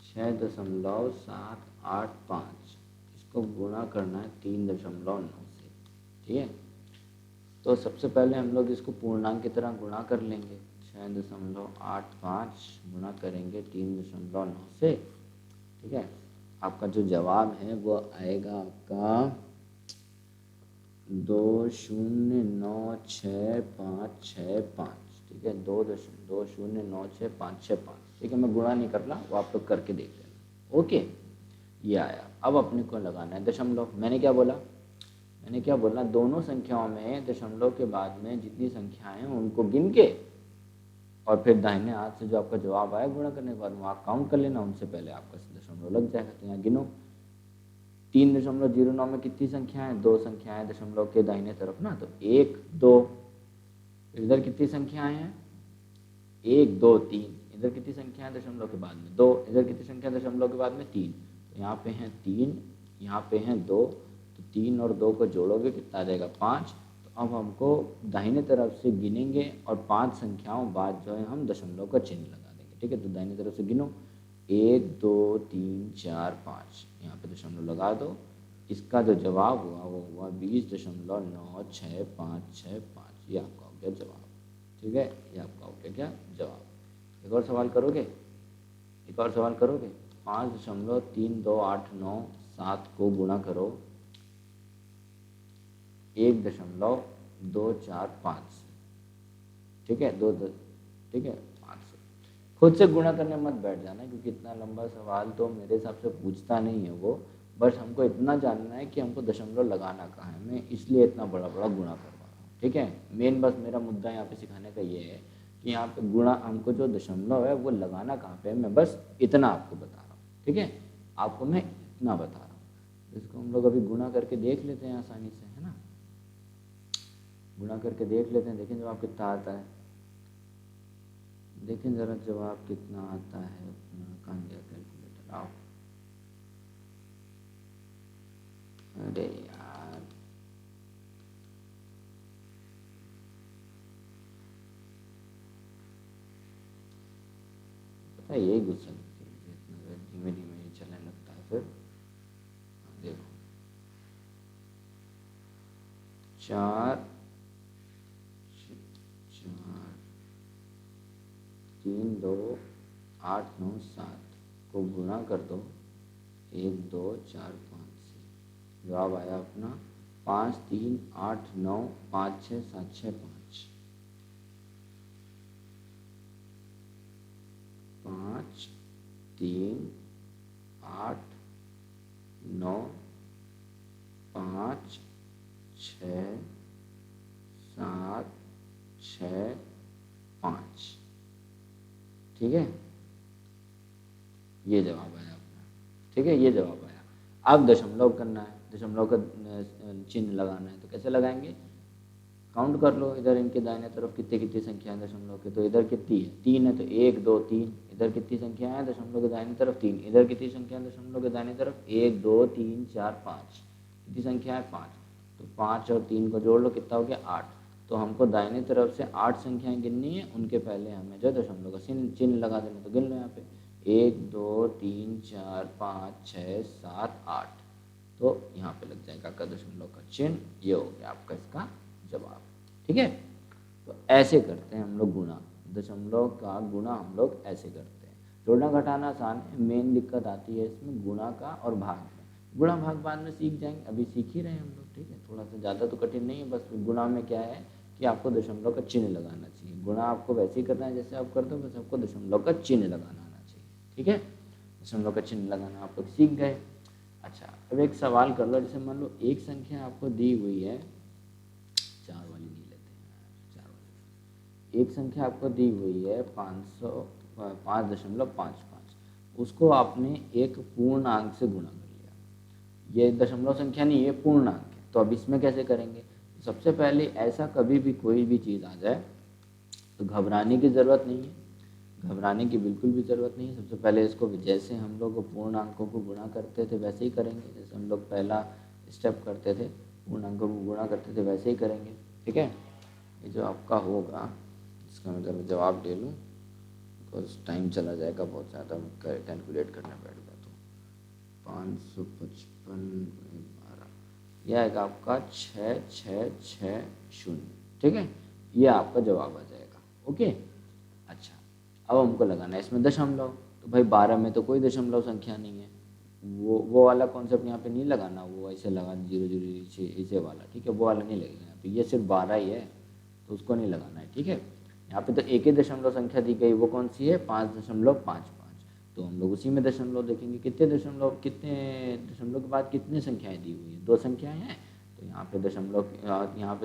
6.785, इसको गुणा करना है 3.9 से। ठीक है, तो सबसे पहले हम लोग इसको पूर्णांक की तरह गुणा कर लेंगे। 6.85 गुणा करेंगे 3.9 से। ठीक है, आपका जो जवाब है वो आएगा आपका 2096565। ठीक है, 2096565। ठीक है, मैं गुणा नहीं कर रहा, वो आप लोग करके देख लेना। ओके, ये आया। अब अपने को लगाना है दशमलव। मैंने क्या बोला, दोनों संख्याओं में दशमलव के बाद में जितनी संख्याएं हैं उनको गिन के और फिर दाहिने हाथ से जो आपका जवाब आया गुणा करने के बाद वहाँ काउंट कर लेना, उनसे पहले आपका दशमलव लग जाएगा। तो यहाँ गिनो, 3.09 में कितनी संख्या है, 2 संख्याएं दशमलव के दाहिने तरफ ना, तो 1 2। इधर कितनी संख्याएं हैं, 1 2 3। इधर कितनी संख्या है दशमलव के बाद में, 2। इधर कितनी संख्या दशमलव के बाद में, 3। तो यहाँ पे हैं 3, यहाँ पे हैं 2। तो 3 और 2 को जोड़ोगे कितना आ जाएगा, 5। तो अब हमको दाहिने तरफ से गिनेंगे और 5 संख्याओं बाद जो है हम दशमलव का चिन्ह लगा देंगे। ठीक है, तो दाहिने तरफ से गिनो, 1 2 3 4 5, यहाँ पे दशमलव लगा दो। इसका जो जवाब हुआ वो हुआ 20.9655। ये आपका हो गया जवाब। ठीक है, ये आपका हो गया क्या जवाब। एक और सवाल करोगे, एक और सवाल करोगे। 5.3289 को गुणा करो 1.245 से। ठीक है, 5 से। खुद से गुणा करने मत बैठ जाना, क्योंकि इतना लंबा सवाल तो मेरे हिसाब से पूछता नहीं है वो। बस हमको इतना जानना है कि हमको दशमलव लगाना कहाँ है, मैं इसलिए इतना बड़ा बड़ा गुणा करवा रहा हूँ। ठीक है, मेन बस मेरा मुद्दा यहाँ पे सिखाने का ये है कि यहाँ पे गुणा, हमको जो दशमलव है वो लगाना कहाँ पे है, मैं बस इतना आपको बता रहा हूँ। ठीक है, आपको मैं इतना बता रहा हूँ। इसको हम लोग अभी गुणा करके देख लेते हैं आसानी से, है ना। गुणा करके देख लेते हैं, देखें जवाब कितना आता है। देखें ज़रा जवाब कितना आता है अपना। कहाँ गया कैलकुलेटर, आओ। अरे यार, पता है यही गुस्सा लगती है इतना धीमे धीमे ये चलने लगता है फिर। देखो 4 3 2 8 9 7 को गुणा कर दो 1 2 4 5 से, जवाब आया अपना 5 3 8 9 5 6 7 6 5 5 3 8 9 5 6 7 6 5। ठीक है, ये जवाब आया अपना। ठीक है, ये जवाब आया। अब दशमलव करना है, दशमलव का चिन्ह लगाना है, तो कैसे लगाएंगे, काउंट कर लो इधर इनके दाहिने तरफ कितनी कितनी संख्या है दशमलव के। तो इधर कितनी है, 3 है, तो 1 2 3। इधर कितनी संख्या है दशमलव के दाहिने तरफ, 3। इधर कितनी संख्या है दशमलव के दाहिने तरफ, 1 2 3 4 5। कितनी संख्या है, 5। तो 5 और 3 को जोड़ लो, कितना हो गया, 8। तो हमको दाहिने तरफ से 8 संख्याएं गिननी है, उनके पहले हमें जो दशमलव का चिन्ह लगा देना। तो गिन लो यहाँ पे 1 2 3 4 5 6 7 8। तो यहाँ पे लग जाएगा आपका दशमलव का चिन्ह। ये हो गया आपका इसका जवाब। ठीक है, तो ऐसे करते हैं हम लोग गुणा, दशमलव का गुणा हम लोग ऐसे करते हैं। जोड़ना घटाना आसान है, मेन दिक्कत आती है इसमें गुणा का और भाग में। गुणा भाग बाद में सीख जाएंगे, अभी सीख ही रहे हैं हम लोग। ठीक है, थोड़ा सा ज़्यादा तो कठिन नहीं है। बस गुणा में क्या है कि आपको दशमलव का चिन्ह लगाना चाहिए। गुणा आपको वैसे ही करना है जैसे आप करते हो, बस आपको दशमलव का चिन्ह लगाना आना चाहिए। ठीक है, दशमलव का चिन्ह लगाना आप लोग सीख गए। अच्छा, अब एक सवाल कर लो, जैसे मान लो एक संख्या आपको दी हुई है, 4 वाली नहीं लेते हैं, 4 वाली। एक संख्या आपको दी हुई है 5.55, उसको आपने एक पूर्णांक से गुणा कर लिया। ये दशमलव संख्या नहीं, ये पूर्णांक है। तो अब इसमें कैसे करेंगे, सबसे पहले ऐसा कभी भी कोई भी चीज़ आ जाए तो घबराने की ज़रूरत नहीं है, घबराने की बिल्कुल भी ज़रूरत नहीं है। सबसे पहले इसको जैसे हम लोग पूर्णांकों को गुणा करते थे वैसे ही करेंगे, जैसे हम लोग पहला स्टेप करते थे पूर्णांकों को गुणा करते थे वैसे ही करेंगे। ठीक है, ये जो आपका होगा इसका मैं जब जवाब ले लूँ, बिकॉज टाइम चला जाएगा बहुत ज़्यादा, कैलकुलेट करने बैठ गया तो 555 यह आएगा आपका 6660। ठीक है, ये आपका जवाब आ जाएगा। ओके, अच्छा अब हमको लगाना है इसमें दशमलव। तो भाई 12 में तो कोई दशमलव संख्या नहीं है, वो वाला कॉन्सेप्ट यहाँ पे नहीं लगाना, वो ऐसे लगा 0 0 ऐसे वाला। ठीक है, वो वाला नहीं लगेगा यहाँ पे, ये सिर्फ 12 ही है तो उसको नहीं लगाना है। ठीक है, यहाँ पे तो एक ही दशमलव संख्या दी गई, वो कौन सी है, 5.55। तो हम लोग उसी में दशमलव देखेंगे, कितने दशमलव के बाद कितनी संख्याएं दी हुई है, 2 संख्याएं हैं। तो यहाँ पे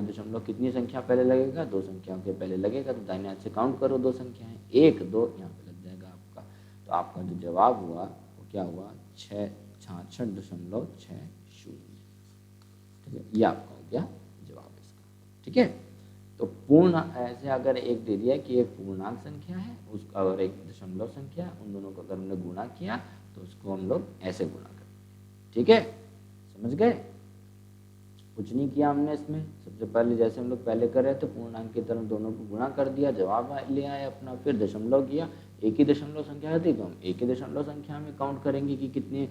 दशमलव कितनी संख्या पहले लगेगा, 2 संख्याओं के पहले लगेगा। तो दाहिने हाथ से काउंट करो 2 संख्याएं, 1 2 यहाँ पे लग जाएगा आपका। तो आपका जो जवाब हुआ वो क्या हुआ, 66.60। ठीक है, ये आपका हो गया जवाब इसका। ठीक है, तो पूर्ण ऐसे अगर एक दे दिया कि एक पूर्णांक संख्या है उसका और एक दशमलव संख्या है, उन दोनों को अगर हमने गुणा किया तो उसको हम लोग ऐसे गुणा करें। ठीक है, समझ गए, कुछ नहीं किया हमने इसमें। सबसे पहले जैसे हम लोग पहले कर रहे थे पूर्णांक की तरफ दोनों को गुणा कर दिया, जवाब ले आए अपना, फिर दशमलव किया। एक ही दशमलव संख्या थी तो हम एक ही दशमलव संख्या में काउंट करेंगे कि कितने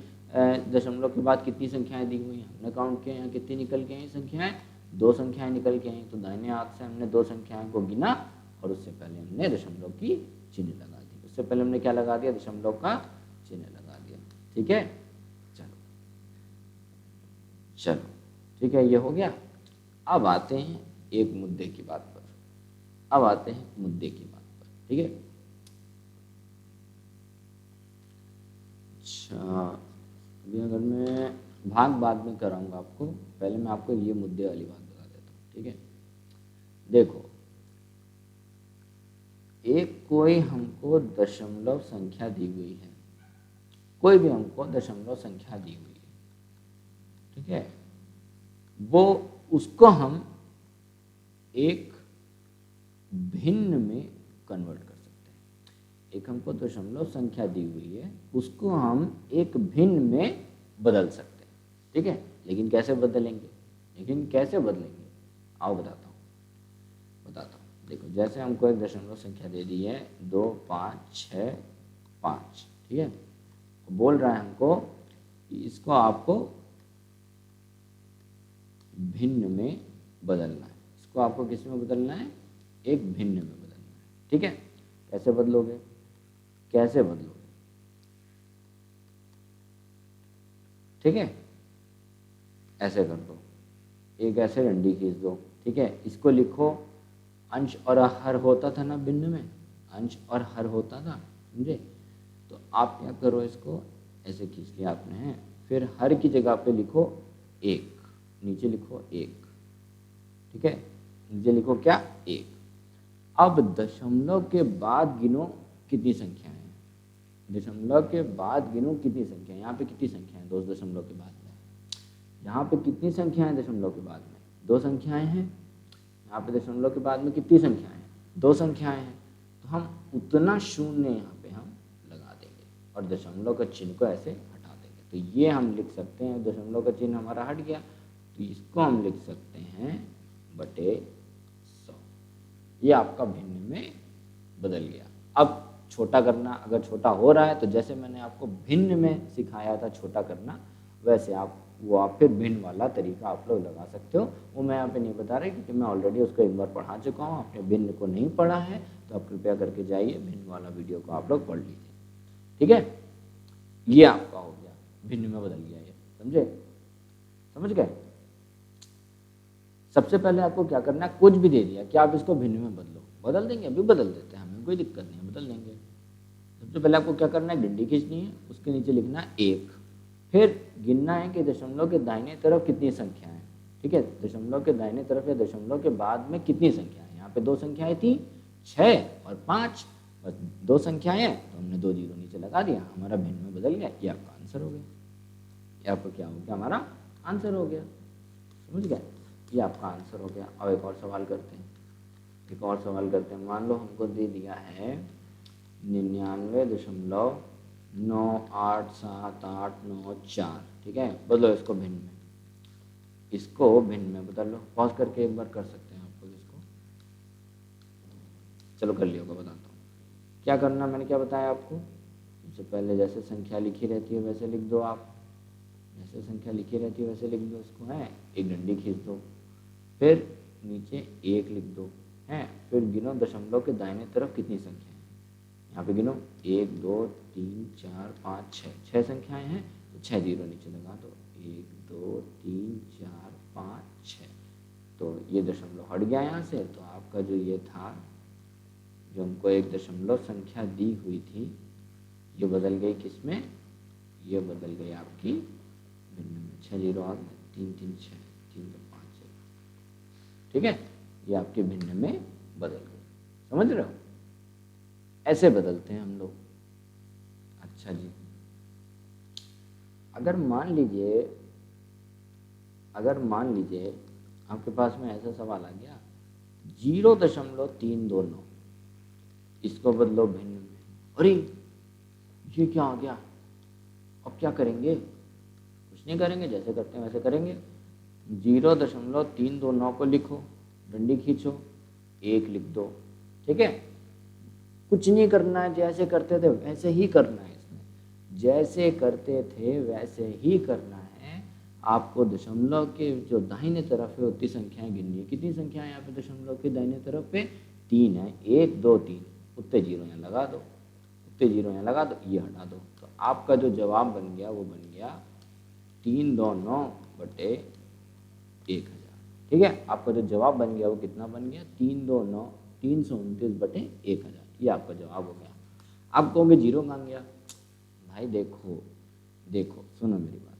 दशमलव के बाद कितनी संख्याएं दी हुई हैं। हमने काउंट किया, यहाँ कितनी निकल के आई संख्याएं, 2 संख्याएं निकल के आई। तो दाहिने हाथ से हमने 2 संख्याओं को गिना और उससे पहले हमने दशमलव की चिन्ह लगा दी। उससे पहले हमने क्या लगा दिया, दशमलव का चिन्ह लगा दिया। ठीक है, चलो ठीक है, ये हो गया। अब आते हैं एक मुद्दे की बात पर, ठीक है। अच्छा, अभी अगर मैं भाग बाद में कराऊंगा आपको, पहले मैं आपको ये मुद्दे वाली बात बता देता हूँ, ठीक है। देखो, एक कोई हमको दशमलव संख्या दी हुई है, कोई भी हमको दशमलव संख्या दी हुई है, ठीक है, वो उसको हम एक भिन्न में कन्वर्ट कर सकते हैं। एक हमको दशमलव संख्या दी हुई है, उसको हम एक भिन्न में बदल सकते हैं, ठीक है। लेकिन कैसे बदलेंगे, आओ बताता हूँ। देखो, जैसे हमको एक दशमलव संख्या दे दी है 2 5 6 5, ठीक है। बोल रहा है हमको इसको आपको भिन्न में बदलना है, इसको आपको किस में बदलना है, एक भिन्न में बदलना है, ठीक है। कैसे बदलोगे, ठीक है, ऐसे कर दो, एक ऐसे डंडी खींच दो, ठीक है। इसको लिखो, अंश और हर होता था ना भिन्न में, अंश और हर होता था, समझे। तो आप क्या करो, इसको ऐसे खींच लिया आपने, फिर हर की जगह पे लिखो 1, नीचे लिखो 1, ठीक है, नीचे लिखो क्या, 1। अब दशमलव के बाद गिनो कितनी संख्याएं हैं, दशमलव के बाद गिनो कितनी संख्या है। यहाँ पे कितनी संख्या है, 2 दशमलव के बाद में, यहाँ पे कितनी संख्याएं दशमलव के बाद में, 2 संख्याएं हैं। यहाँ पे दशमलव के बाद में कितनी संख्याएं हैं, 2 संख्याएं हैं। तो हम उतना शून्य यहाँ पे हम लगा देंगे और दशमलव का चिन्ह को ऐसे हटा देंगे। तो ये हम लिख सकते हैं, दशमलव का चिन्ह हमारा हट गया, तो इसको हम लिख सकते हैं बटे 100। ये आपका भिन्न में बदल गया। अब छोटा करना, अगर छोटा हो रहा है तो जैसे मैंने आपको भिन्न में सिखाया था छोटा करना, वैसे आप फिर भिन्न वाला तरीका आप लोग लगा सकते हो। वो मैं यहाँ पे नहीं बता रहा क्योंकि मैं ऑलरेडी उसको एक बार पढ़ा चुका हूँ। आपने भिन्न को नहीं पढ़ा है तो आप कृपया करके जाइए, भिन्न वाला वीडियो को आप लोग पढ़ लीजिए, ठीक है। ये आपका हो गया, भिन्न में बदल गया, ये समझे, समझ गए। सबसे पहले आपको क्या करना है, कुछ भी दे दिया कि आप इसको भिन्न में बदलो, बदल देंगे, अभी बदल देते हैं, हमें कोई दिक्कत नहीं है, बदल देंगे। सबसे पहले आपको क्या करना है, डंडी खींचनी है, उसके नीचे लिखना है 1, फिर गिनना है कि दशमलव के दाहिने तरफ कितनी संख्या है, ठीक है। दशमलव के दाहिने तरफ या दशमलव के बाद में कितनी संख्या है, यहाँ पे 2 संख्याएं थी, 6 और 5, बस 2 संख्याएं हैं तो हमने 2 जीरो नीचे लगा दिया, हमारा भिन्न में बदल गया। ये आपका आंसर हो गया, ये आपको क्या हो गया, हमारा आंसर हो गया, समझ गए। ये आपका आंसर हो गया। अब एक और सवाल करते हैं, मान लो हमको दे दिया है 99.987894, ठीक है। बदलो इसको भिन्न में, बदल लो। पॉज करके एक बार कर सकते हैं आप लोग इसको, चलो कर लिया होगा, बताता हूँ क्या करना। मैंने क्या बताया आपको, सबसे पहले जैसे संख्या लिखी रहती है वैसे लिख दो, आप जैसे संख्या लिखी रहती है वैसे लिख दो, इसको है, एक डंडी खींच दो, फिर नीचे 1 लिख दो, है, फिर गिनो दशमलव के दाहिने तरफ कितनी संख्या है, यहाँ पे गिनो 1 2 3 4 5 6, 6 संख्याएं हैं तो 6 जीरो नीचे लगा दो, 1 2 3 4 5 6, तो ये दशमलव हट गया यहाँ से। तो आपका जो ये था, जो हमको एक दशमलव संख्या दी हुई थी, ये बदल गई किस में, ये बदल गई आपकी भिन्न में, 6 जीरो आ गए, 3 3 6, 3 2 5 6, ठीक है। ये आपके भिन्न में बदल गई, समझ रहे हो, ऐसे बदलते हैं हम लोग। अच्छा जी, अगर मान लीजिए आपके पास में ऐसा सवाल आ गया 0.329, इसको बदलो भिन्न में, अरे ये क्या आ गया, अब क्या करेंगे, कुछ नहीं करेंगे, जैसे करते हैं वैसे करेंगे। 0.329 को लिखो, डंडी खींचो, 1 लिख दो, ठीक है। कुछ नहीं करना है, जैसे करते थे वैसे ही करना है, इसमें जैसे करते थे वैसे ही करना है। आपको दशमलव के जो दाहिने तरफ है उतनी संख्याएं गिननी है। कितनी संख्याएं यहाँ पे दशमलव के दाहिने तरफ पे, 3 है, 1 2 3, उतने जीरो यहाँ लगा दो, ये हटा दो। तो आपका जो जवाब बन गया वो बन गया 329 बटे 1000, ठीक है। आपका जो जवाब बन गया वो कितना बन गया, 329 बटे 1000, ये आपका जवाब हो गया। आप कहोगे जीरो कहाँ गया, भाई देखो देखो सुनो मेरी बात,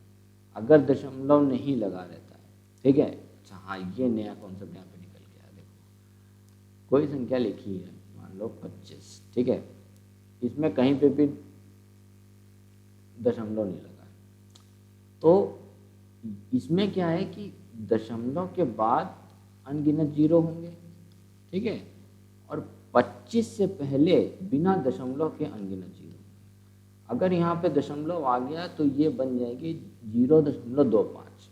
अगर दशमलव नहीं लगा रहता है, ठीक है, अच्छा हाँ ये नया कॉन्सेप्ट यहाँ पे निकल के आया। देखो कोई संख्या लिखी है, मान लो 25, ठीक है, इसमें कहीं पे भी दशमलव नहीं लगा है, तो इसमें क्या है कि दशमलव के बाद अनगिनत जीरो होंगे, ठीक है, और 25 से पहले बिना दशमलव के अनगिनत जीरो। अगर यहाँ पे दशमलव आ गया तो ये बन जाएगी 0.25,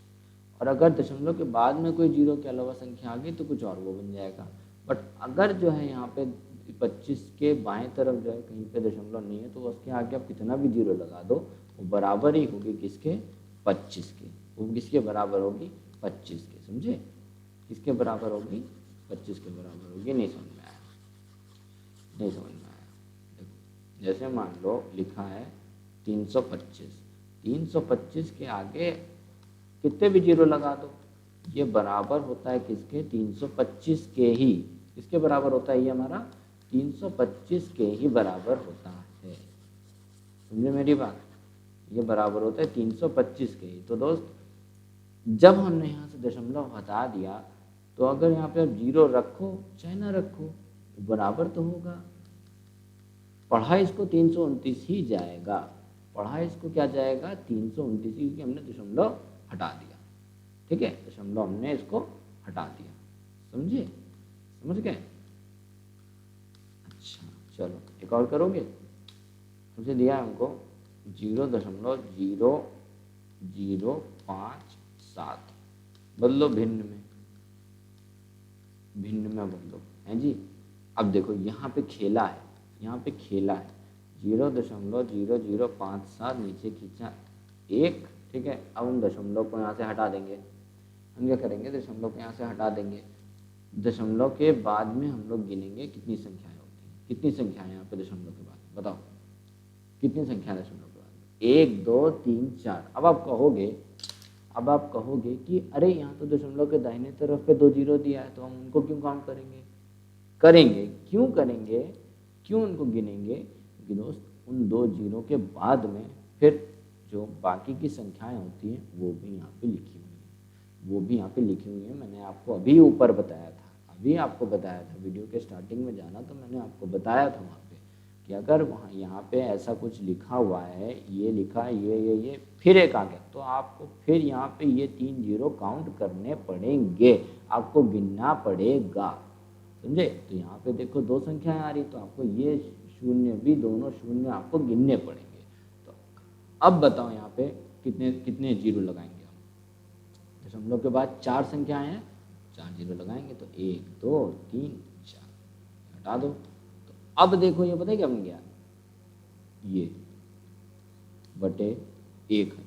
और अगर दशमलव के बाद में कोई जीरो के अलावा संख्या आ गई तो कुछ और वो बन जाएगा। बट अगर जो है यहाँ पे 25 के बाएं तरफ जो है कहीं पे दशमलव नहीं है, तो उसके आगे आप कितना भी जीरो लगा दो वो बराबर ही होगी किसके, 25 के। वो किसके बराबर होगी, 25 के, समझे, किसके बराबर होगी, 25 के बराबर होगी। नहीं समझ में आया, नहीं समझ में आया। देखो जैसे मान लो लिखा है 325, 325 के आगे कितने भी जीरो लगा दो ये बराबर होता है किसके, 325 के ही। किसके बराबर होता है ये हमारा, 325 के ही बराबर होता है। समझे मेरी बात, ये बराबर होता है 325 के ही। तो दोस्त जब हमने यहाँ से दशमलव हटा दिया तो अगर यहाँ पे आप जीरो रखो चाहे ना रखो बराबर तो होगा। पढ़ा इसको 329 ही जाएगा, पढ़ा इसको क्या जाएगा, 329, क्योंकि हमने दशमलव हटा दिया, ठीक है, दशमलव हमने इसको हटा दिया। समझे, समझ गए। अच्छा चलो एक और करोगे। हमसे दिया है हमको 0.0057 बदलो भिन्न में, भिन्न में बदलो, हैं जी। अब देखो यहाँ पे खेला है, यहाँ पे खेला है, 0.0057 नीचे खींचा 1, ठीक है। अब हम दशमलव को यहाँ से हटा देंगे। हम क्या करेंगे, दशमलव को यहाँ से हटा देंगे। दशमलव के बाद में हम लोग गिनेंगे कितनी संख्याएं होती हैं। कितनी संख्याएं यहाँ पे दशमलव के बाद, बताओ कितनी संख्या दशमलव के बाद, 1 2 3 4। अब आप कहोगे कि अरे यहाँ तो दशमलव के दाहिने तरफ पे 2 जीरो दिया है, तो हम उनको क्यों काउंट करेंगे। क्यों करेंगे, क्यों उनको गिनेंगे, क्योंकि दोस्त उन 2 जीरो के बाद में फिर जो बाकी की संख्याएं होती हैं वो भी यहाँ पे लिखी हुई हैं, वो भी यहाँ पे लिखी हुई हैं। मैंने आपको अभी ऊपर बताया था, अभी आपको बताया था, वीडियो के स्टार्टिंग में जाना तो मैंने आपको बताया था वहाँ पे कि अगर वहाँ यहाँ पे ऐसा कुछ लिखा हुआ है, ये लिखा है ये फिर एक आ गया, तो आपको फिर यहाँ पे ये 3 जीरो काउंट करने पड़ेंगे, आपको गिनना पड़ेगा, समझे। तो यहाँ पे देखो 2 संख्याएं आ रही, तो आपको ये शून्य भी, दोनों शून्य आपको गिनने पड़ेंगे। तो अब बताओ यहाँ पे कितने कितने जीरो लगाएंगे हम। दशमलव के बाद 4 संख्याएं हैं, 4 जीरो लगाएंगे, तो 1 2 3 4 हटा दो। तो अब देखो ये पता है क्या बन गया, ये बटे 1000,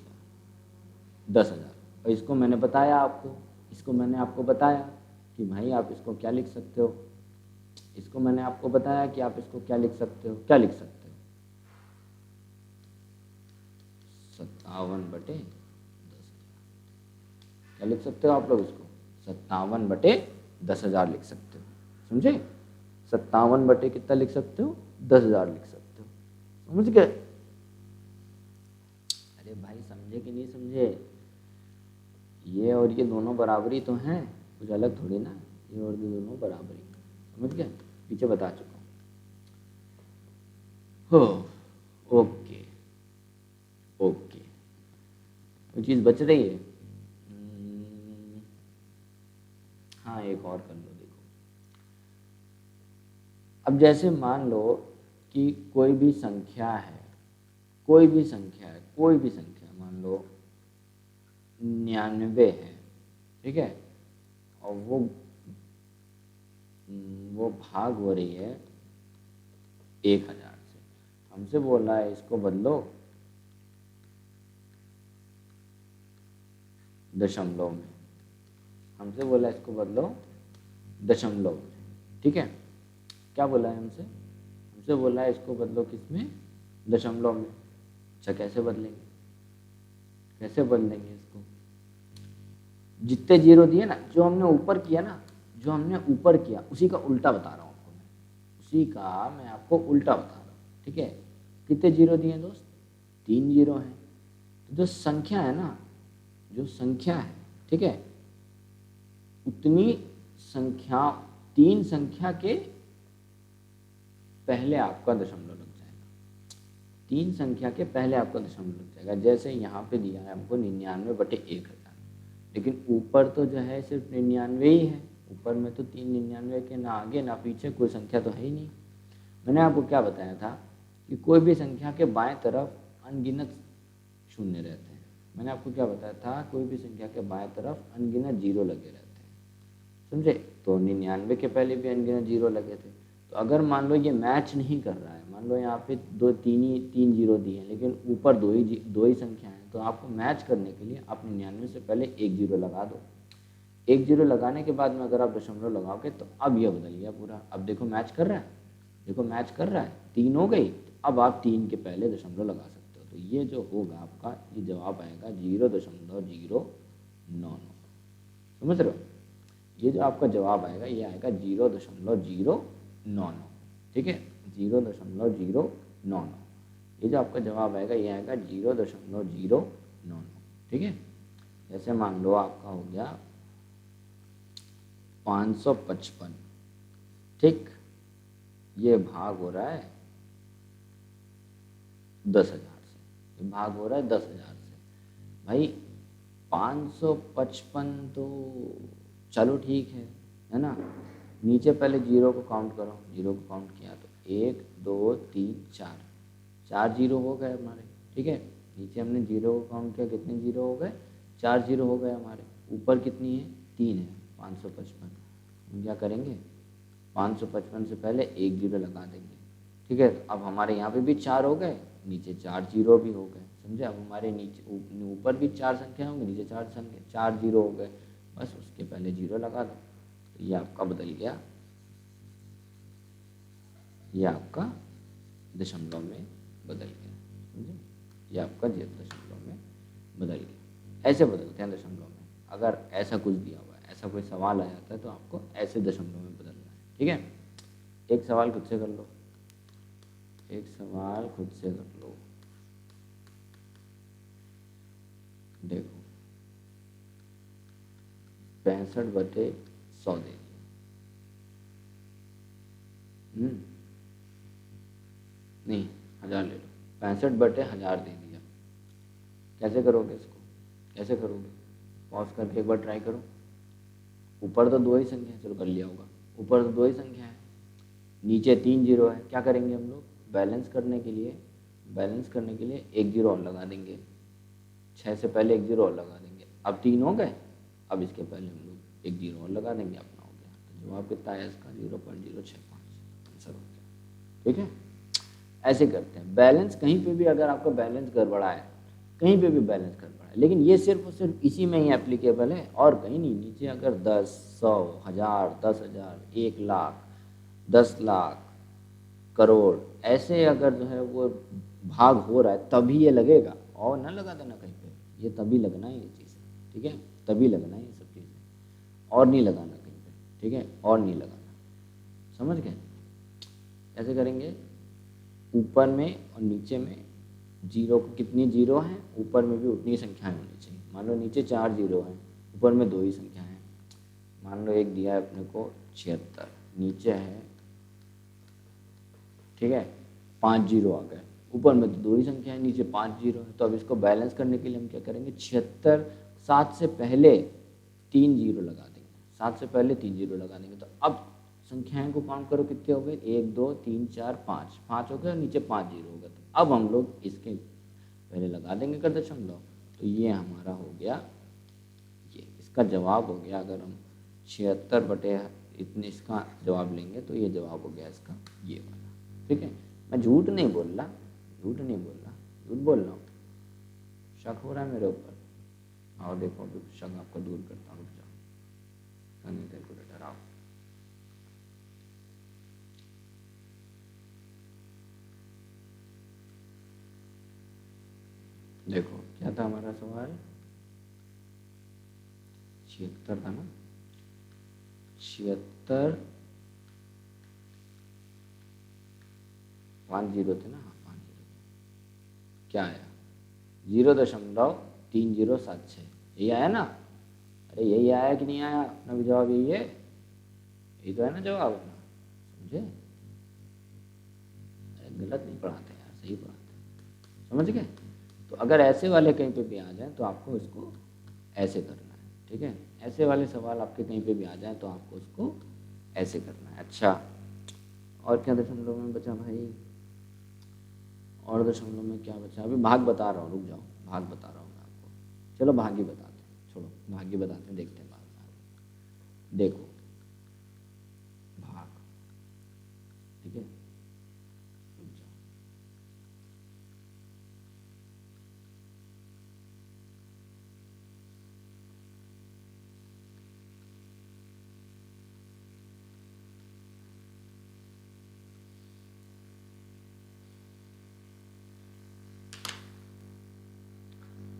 10,000। और इसको मैंने बताया आपको, इसको मैंने आपको बताया कि भाई आप इसको क्या लिख सकते हो, इसको मैंने आपको बताया कि आप इसको क्या लिख सकते हो, क्या लिख सकते हो, 57/10,000। क्या लिख सकते हो आप लोग इसको, 57/10,000 लिख सकते हो, समझे। 57 बटे कितना लिख सकते हो, 10,000 लिख सकते हो, समझ गए। अरे भाई समझे कि नहीं समझे, ये और ये दोनों बराबरी तो हैं, कुछ अलग थोड़ी ना, ये और ये दोनों बराबरी, समझ गए, पीछे बता चुका हूँ। हो ओके ओके, कोई चीज़ बच रही है। हाँ एक और कर लो। देखो अब जैसे मान लो कि कोई भी संख्या है, कोई भी संख्या मान लो 99 है, ठीक है, और वो भाग हो रही है 1000 से। हमसे बोला है इसको बदलो दशमलव में, हमसे बोला है इसको बदलो दशमलव में, ठीक है। क्या बोला है हमसे बोला है इसको बदलो किसमें, दशमलव में। अच्छा कैसे बदलेंगे, कैसे बदलेंगे इसको, जितने जीरो दिए ना, जो हमने ऊपर किया ना, जो हमने ऊपर किया उसी का उल्टा बता रहा हूँ आपको मैं, उसी का मैं आपको उल्टा बता रहा हूँ, ठीक है। कितने जीरो दिए दोस्त, 3 जीरो हैं, जो संख्या है ना, जो संख्या है, ठीक है, उतनी संख्या, 3 संख्या के पहले आपका दशमलव लग जाएगा। 3 संख्या के पहले आपका दशमलव लग जाएगा। जैसे यहाँ पे दिया है हमको 99/1000, लेकिन ऊपर तो जो है सिर्फ 99 ही है, ऊपर में तो 399 के ना आगे ना पीछे कोई संख्या तो है ही नहीं। मैंने आपको क्या बताया था कि कोई भी संख्या के बाएं तरफ अनगिनत शून्य रहते हैं। मैंने आपको क्या बताया था, कोई भी संख्या के बाएं तरफ अनगिनत जीरो लगे रहते हैं, समझे। तो 99 के पहले भी अनगिनत जीरो लगे थे। तो अगर मान लो ये मैच नहीं कर रहा है, मान लो यहाँ पे तीन जीरो दिए हैं, लेकिन ऊपर दो ही संख्या है, तो आपको मैच करने के लिए आप 99 से पहले 1 जीरो लगा दो। 1 जीरो लगाने के बाद में अगर आप दशमलव लगाओगे तो अब यह बदल गया पूरा। अब देखो मैच कर रहा है, देखो मैच कर रहा है, 3 हो गई। अब आप 3 के पहले दशमलव लगा सकते हो। तो ये जो होगा आपका, ये जवाब आएगा 0.099। समझ रहे हो, ये जो आपका जवाब आएगा ये आएगा 0.099, ठीक है, 0.099। ये जो आपका जवाब आएगा ये आएगा 0.099, ठीक है। जैसे मान लो आपका हो गया 555, ठीक, ये भाग हो रहा है 10,000 से, ये भाग हो रहा है 10,000 से। भाई 555 तो चलो ठीक है ना। नीचे पहले जीरो को काउंट करो, जीरो को काउंट किया तो 1 2 3 4, 4 जीरो हो गए हमारे, ठीक है। नीचे हमने जीरो को काउंट किया, कितने जीरो हो गए, 4 जीरो हो गए हमारे। ऊपर कितनी है, 3 है, 555। हम क्या करेंगे, 555 से पहले 1 जीरो लगा देंगे, ठीक है। तो अब हमारे यहाँ पे भी 4 हो गए, नीचे 4 जीरो भी हो गए, समझे। अब हमारे नीचे ऊपर भी 4 संख्या होंगी, नीचे 4 जीरो हो गए, बस उसके पहले जीरो लगा दो। तो ये आपका बदल गया, ये आपका दशमलव में बदल गया, समझे। ये आपका दशमलव में बदल गया। ऐसे बदलते हैं दशमलव में। अगर ऐसा कुछ दिया हुआ है, ऐसा कोई सवाल आ जाता है तो आपको ऐसे दशमलव में बदलना है, ठीक है। एक सवाल खुद से कर लो, एक सवाल खुद से कर लो। देखो 65/100 दे दिया, नहीं 1000 ले लो, 65/1000 दे दिया। कैसे करोगे इसको, कैसे करोगे, पॉज करके एक बार ट्राई करो। ऊपर तो 2 ही संख्या है, चलो कर लिया होगा, ऊपर तो 2 ही संख्या है, नीचे 3 जीरो है। क्या करेंगे हम लोग, बैलेंस करने के लिए 1 जीरो और लगा देंगे, 6 से पहले 1 जीरो और लगा देंगे। अब 3 हो गए, अब इसके पहले हम लोग 1 जीरो और लगा देंगे, अपना हो गया। तो जवाब कितना है इसका, 0.065 आंसर हो गया, ठीक है। ऐसे करते हैं। बैलेंस कहीं पे भी अगर आपका बैलेंस गड़बड़ा है, कहीं पे भी बैलेंस गड़बड़ा है, लेकिन ये सिर्फ और सिर्फ इसी में ही एप्लीकेबल है और कहीं नहीं। नीचे अगर 10, 100, 1000, 10,000, 1 लाख, 10 लाख, करोड़, ऐसे अगर जो है वो भाग हो रहा है तभी ये लगेगा, और ना लगा देना कहीं पे, ये तभी लगना है ये चीज़, ठीक है, तभी लगना है ये सब चीज़ें, और नहीं लगाना कहीं पे, ठीक है, और नहीं लगाना, समझ गए। ऐसे करेंगे, ऊपर में और नीचे में जीरो को, कितनी जीरो हैं, ऊपर में भी उतनी संख्याएं होनी चाहिए। मान लो नीचे 4 जीरो हैं, ऊपर में 2 ही संख्या है। मान लो एक दिया है अपने को 76, नीचे है, ठीक है, 5 जीरो आ गए, ऊपर में तो 2 ही संख्या है, नीचे 5 जीरो है। तो अब इसको बैलेंस करने के लिए हम क्या करेंगे, 76, 7 से पहले 3 जीरो लगा देंगे, 7 से पहले 3 जीरो लगा देंगे। तो अब संख्याएं को काउंट करो, कितने हो गए, 1 2 3 4 5, 5 हो गए और नीचे 5 जीरो हो गए। तो अब हम लोग इसके पहले लगा देंगे कर दशमलव। तो ये हमारा हो गया, ये इसका जवाब हो गया। अगर हम 76 इतने इसका जवाब लेंगे तो ये जवाब हो गया इसका ये वाला, ठीक है। मैं झूठ नहीं बोल रहा, झूठ नहीं बोल रहा, झूठ बोल रहा हूँ। शक हो रहा है मेरे ऊपर, और देखो अभी शक आपको दूर करता हूँ, रुक जाओ, कैलकुलेटर आओ। देखो क्या था हमारा सवाल, 76 था ना, 76, 5 जीरो थे ना, हाँ 5 जीरो। क्या आया, 0.3076 यही आया ना? अरे यही आया कि नहीं आया? अपना भी जवाब यही है, यही तो है ना जवाब अपना, समझे? अरे गलत नहीं पढ़ाते यार, सही पढ़ाते, समझ गए? तो अगर ऐसे वाले कहीं पे भी आ जाए तो आपको इसको ऐसे करना है, ठीक है? ऐसे वाले सवाल आपके कहीं पे भी आ जाए तो आपको उसको ऐसे करना है। अच्छा, और क्या दशमलव में बचा भाई? और दशमलव में क्या बचा? अभी भाग बता रहा हूँ, रुक जाओ, भाग बता रहा हूँ मैं आपको। चलो भाग ही बताते हैं, छोड़ो भाग ही बताते हैं, देखते हैं बाद में आगे। देखो भाग, ठीक है, रुक जाओ।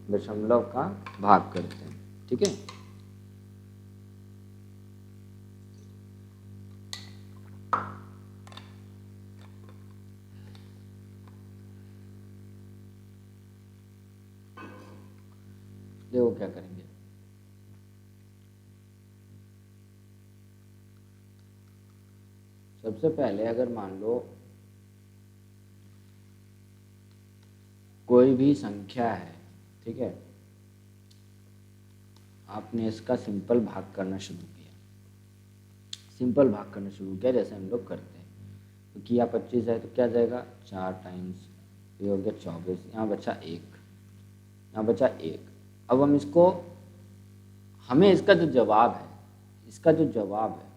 दशमलव का भाग करते हैं, ठीक है? देखो क्या करेंगे, सबसे पहले अगर मान लो कोई भी संख्या है, ठीक है, आपने इसका सिंपल भाग करना शुरू किया, सिंपल भाग करना शुरू किया जैसे हम लोग करते हैं। तो किया 25 है तो क्या जाएगा 4 टाइम्स, ये हो गया 24, यहाँ बचा 1, यहाँ बचा 1। अब हम इसको, हमें इसका जो जवाब है, इसका जो जवाब है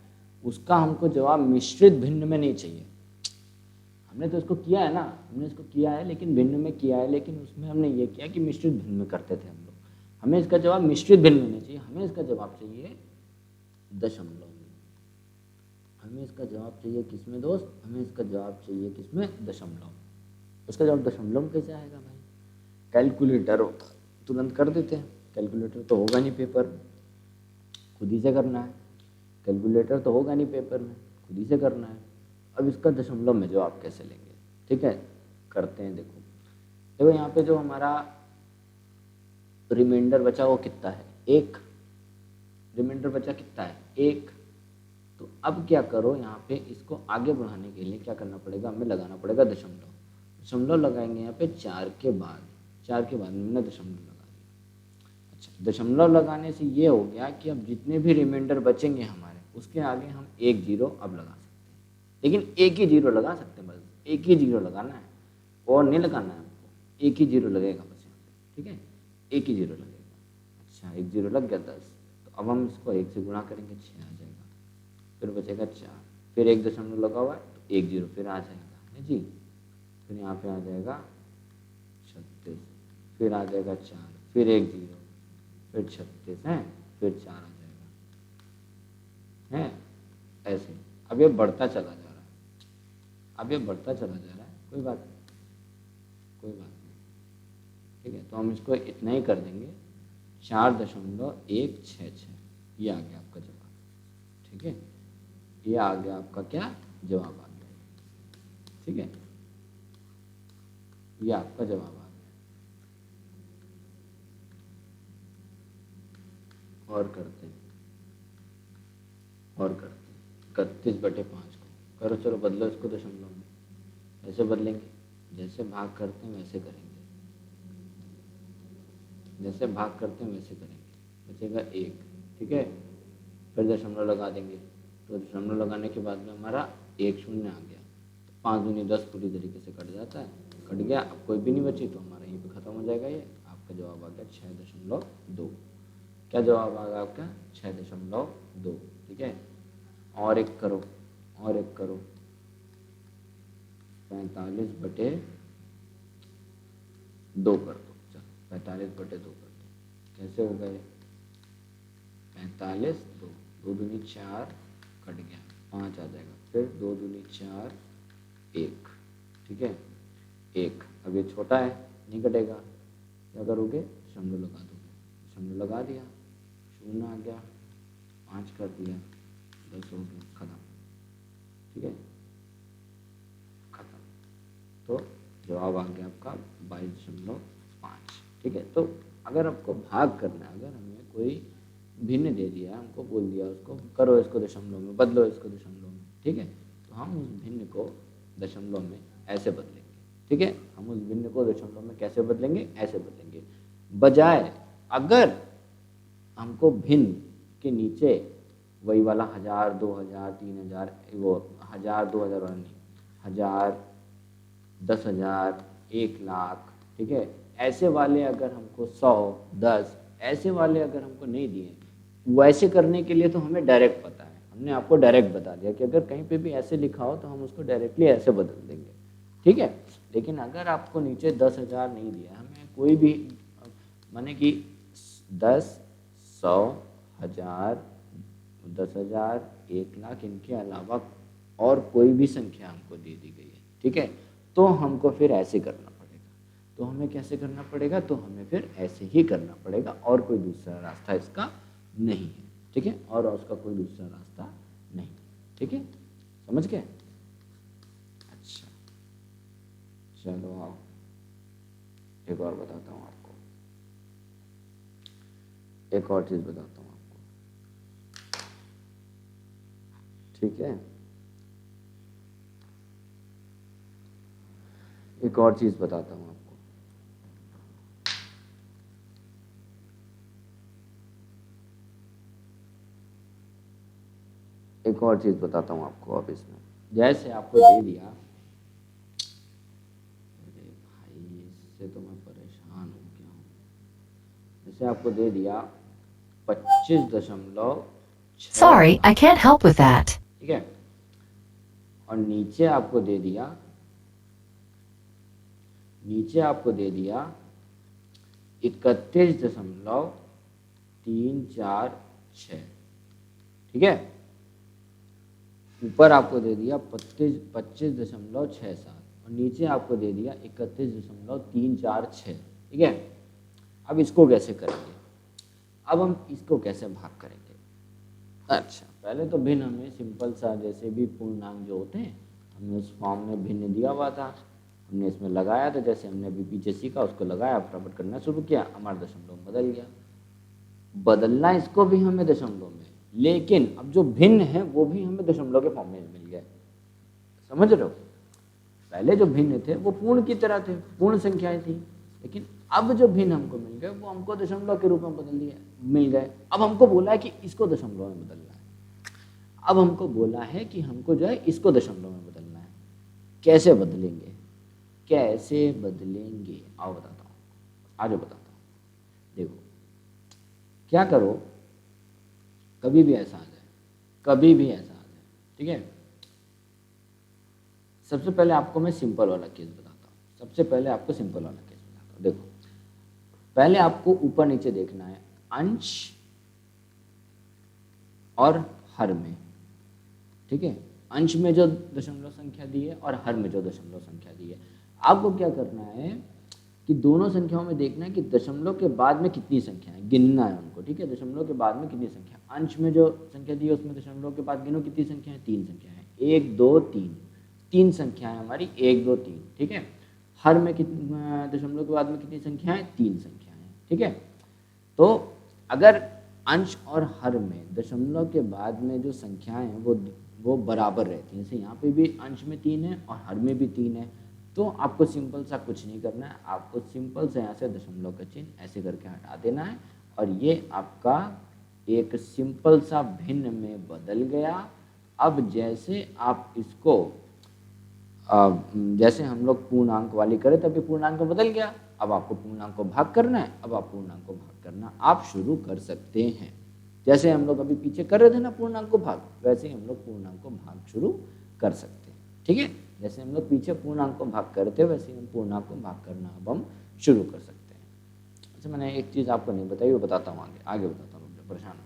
उसका हमको जवाब मिश्रित भिन्न में नहीं चाहिए। हमने तो इसको किया है ना, हमने इसको किया है लेकिन भिन्न में किया है, लेकिन उसमें हमने ये किया कि मिश्रित भिन्न में करते थे हम लोग। हमें इसका जवाब मिश्रित भिन्न में नहीं चाहिए, हमें इसका जवाब चाहिए दशमलव में। हमें इसका जवाब चाहिए किसमें दोस्त? हमें इसका जवाब चाहिए किसमें? दशमलव। उसका जवाब दशमलव में कैसे आएगा भाई? कैलकुलेटर होता तुरंत कर देते हैं, कैलकुलेटर तो होगा नहीं पेपर, खुद ही से करना है। कैलकुलेटर तो होगा नहीं पेपर में, खुद ही से करना है। अब इसका दशमलव में जवाब कैसे लेंगे? ठीक है, करते हैं। देखो देखो यहाँ पे जो हमारा रिमाइंडर बचा वो कितना है? 1। रिमाइंडर बचा कितना है? 1। तो अब क्या करो, यहाँ पे इसको आगे बढ़ाने के लिए क्या करना पड़ेगा? हमें लगाना पड़ेगा दशमलव। दशमलव लगाएंगे यहाँ पे 4 के बाद, 4 के बाद मैंने दशमलव लगा दिया। अच्छा, दशमलव लगाने से ये हो गया कि अब जितने भी रिमाइंडर बचेंगे हमारे, उसके आगे हम 1 0 अब लगा सकते हैं। लेकिन एक ही 0 लगा सकते हैं, बस एक ही 0 लगाना है, और नहीं लगाना है हमको, एक ही 0 लगेगा बस यहाँ पे, ठीक है, एक ही 0 लगेगा। अच्छा, 1 0 लग गया 10। तो अब हम इसको 1 से गुणा करेंगे, 6 आ जाएगा, फिर बचेगा 4, फिर एक दशमलव लगा हुआ है तो 1 0 फिर आ जाएगा, है जी। फिर यहाँ पे आ जाएगा 36, फिर आ जाएगा 4, फिर 1 0, फिर 36 है, फिर 4 आ जाएगा, है ऐसे। अब ये बढ़ता चला जा रहा है, अब ये बढ़ता चला जा रहा है, कोई बात नहीं, कोई बात नहीं, ठीक है। तो हम इसको इतना ही कर देंगे, 4.166, ये आ गया आपका जवाब, ठीक है। ये आ गया आपका क्या जवाब आ गया, ठीक है, ये आपका जवाब आ गया। और करते हैं, और करते हैं 31/5 को करो, चलो बदलो इसको दशमलव में। ऐसे बदलेंगे, जैसे भाग करते हैं वैसे करेंगे, जैसे भाग करते हैं वैसे करेंगे। बचेगा 1, ठीक है, फिर दशमलव लगा देंगे, तो दशमलव लगाने के बाद में हमारा 1 0 आ गया, तो 5 दूनी 10 पूरी तरीके से कट जाता है, कट गया। अब कोई भी नहीं बची तो हमारा यहीं पे ख़त्म हो जाएगा। ये आपका जवाब आ गया 6.2। क्या जवाब आ गया आपका? 6.2, ठीक है। और एक करो, और एक करो, 45/2 कर दो, चलो 45/2 कर दो। कैसे हो गए? 45, 2 2 दूनी 4, कट गया, 5 आ जाएगा, फिर 2 दूनी 4, 1, ठीक है, 1। अब ये छोटा है, नहीं कटेगा, क्या करोगे? दशमलव लगा दोगे, दशमलव लगा दिया, 0 आ गया, 5 कर दिया, 10 हो गया, खत्म, ठीक है, खत्म। तो जवाब आ गया आपका 22.5, ठीक है। तो अगर आपको भाग करना है, अगर हमें कोई भिन्न दे दिया, हमको बोल दिया उसको करो इसको दशमलव में, बदलो इसको दशमलव में, ठीक है, तो हम उस भिन्न को दशमलव में ऐसे बदलेंगे, ठीक है। हम उस भिन्न को दशमलव में कैसे बदलेंगे, ऐसे बदलेंगे। बजाय अगर हमको भिन्न के नीचे वही वाला 1000, 2000, 3000, वो 1000, 2000 वाला नहीं, 1000, 10,000, 1,00,000, ठीक है, ऐसे वाले अगर हमको 100, 10 ऐसे वाले अगर हमको नहीं दिए, वैसे करने के लिए तो हमें डायरेक्ट पता है, हमने आपको डायरेक्ट बता दिया कि अगर कहीं पे भी ऐसे लिखा हो तो हम उसको डायरेक्टली ऐसे बदल देंगे, ठीक है। लेकिन अगर आपको नीचे 10,000 नहीं दिया, हमें कोई भी माने कि 10, 100, 1000, 10,000, 1,00,000 इनके अलावा और कोई भी संख्या हमको दे दी गई है, ठीक है, तो हमको फिर ऐसे करना पड़ेगा। तो हमें कैसे करना पड़ेगा, तो हमें फिर ऐसे ही करना पड़ेगा, और कोई दूसरा रास्ता इसका नहीं है, ठीक है, और उसका कोई दूसरा रास्ता नहीं, ठीक है, समझ गए। अच्छा चलो आओ एक और बताता हूँ आपको, एक और चीज बताता हूँ आपको, ठीक है। एक और चीज बताता हूँ आपको, एक और चीज बताता हूँ आपको। अब इसमें जैसे आपको दे दिया, अरे भाई इससे तो मैं परेशान हो गया हूँ, जैसे आपको दे दिया 25.6, Sorry, I can't help with that. ठीक है, और नीचे आपको दे दिया, नीचे आपको दे दिया 31.346, ठीक है, ऊपर आपको दे दिया 25.67 और नीचे आपको दे दिया 31.346, ठीक है। अब इसको कैसे करेंगे, अब हम इसको कैसे भाग करेंगे। अच्छा पहले तो भिन्न हमें सिंपल सा, जैसे भी पूर्णांक जो होते हैं हमने उस फॉर्म में भिन्न दिया हुआ था, हमने इसमें लगाया था, जैसे हमने अभी पीछे सीखा उसको लगाया, फटाफट करना शुरू किया, हमारा दशमलव बदल गया। बदलना इसको भी हमें दशमलव में, लेकिन अब जो भिन्न है वो भी हमें दशमलव के फॉर्म में मिल गए, समझ रहे हो। पहले जो भिन्न थे वो पूर्ण की तरह थे, पूर्ण संख्याएं थी, लेकिन अब जो भिन्न हमको मिल गए वो हमको दशमलव के रूप में बदल दिया, मिल गए। अब हमको बोला है कि इसको दशमलव में बदलना है, अब हमको बोला है कि हमको जो है इसको दशमलव में बदलना है। कैसे बदलेंगे, कैसे बदलेंगे, आओ बताता हूँ, आज बताता हूँ। देखो क्या करो, कभी भी ऐसा आ जाए, कभी भी ऐसा आ जाए, ठीक है। सबसे पहले आपको मैं सिंपल वाला केस बताता हूँ, सबसे पहले आपको सिंपल वाला केस बताता हूँ। देखो पहले आपको ऊपर नीचे देखना है, अंश और हर में, ठीक है, अंश में जो दशमलव संख्या दी है और हर में जो दशमलव संख्या दी है। आपको क्या करना है कि दोनों संख्याओं में देखना है कि दशमलव के बाद में कितनी संख्या है, गिनना है उनको, ठीक है, दशमलव के बाद में कितनी संख्या। अंश में जो संख्या दी है उसमें दशमलव के बाद गिनो कितनी संख्या है, 3 संख्या है, 1, 2, 3, 3 संख्या है हमारी, 1, 2, 3, ठीक है। हर में कितनी, दशमलव के बाद में कितनी संख्या है, 3 संख्या है, ठीक है। तो अगर अंश और हर में दशमलव के बाद में जो संख्याएं हैं वो बराबर रहती हैं, जैसे यहाँ पे भी अंश में 3 है और हर में भी 3 है, तो आपको सिंपल सा कुछ नहीं करना है, आपको सिंपल से यहाँ से दशमलव का चिन्ह ऐसे करके हटा देना है, और ये आपका एक सिंपल सा भिन्न में बदल गया। अब जैसे आप इसको जैसे हम लोग पूर्णांक वाली करें तभी पूर्णांक में बदल गया, अब आपको पूर्णांक को भाग करना है, अब आप पूर्णांक को भाग करना आप शुरू कर सकते हैं। जैसे हम लोग अभी पीछे कर रहे थे ना पूर्णांक को भाग, वैसे ही हम लोग पूर्णांक को भाग शुरू कर सकते हैं, ठीक है। जैसे हम लोग पीछे पूर्णांक को भाग करते हैं वैसे ही हम पूर्णांक को भाग करना अब हम शुरू कर सकते हैं। अच्छा मैंने एक चीज़ आपको नहीं बताई, वो बताता हूँ आगे, आगे बताता हूँ, परेशान हो,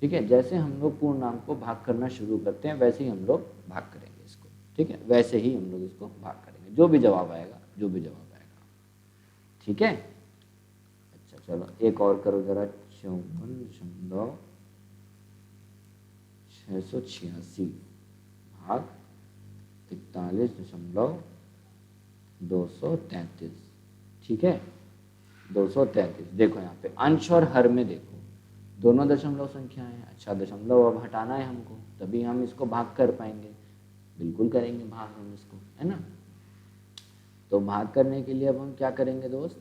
ठीक है। जैसे हम लोग पूर्णांक को भाग करना शुरू करते हैं वैसे ही हम लोग भाग करेंगे इसको, ठीक है, वैसे ही हम लोग इसको भाग करेंगे, जो भी जवाब आएगा, जो भी जवाब आएगा, ठीक है। अच्छा चलो एक और करो जरा, 54,686 भाग 41,233, ठीक है। 233। देखो यहाँ पे अंश और हर में देखो दोनों दशमलव संख्या है। अच्छा, दशमलव अब हटाना है हमको, तभी हम इसको भाग कर पाएंगे। बिल्कुल करेंगे भाग हम इसको, है ना। तो भाग करने के लिए अब हम क्या करेंगे दोस्त,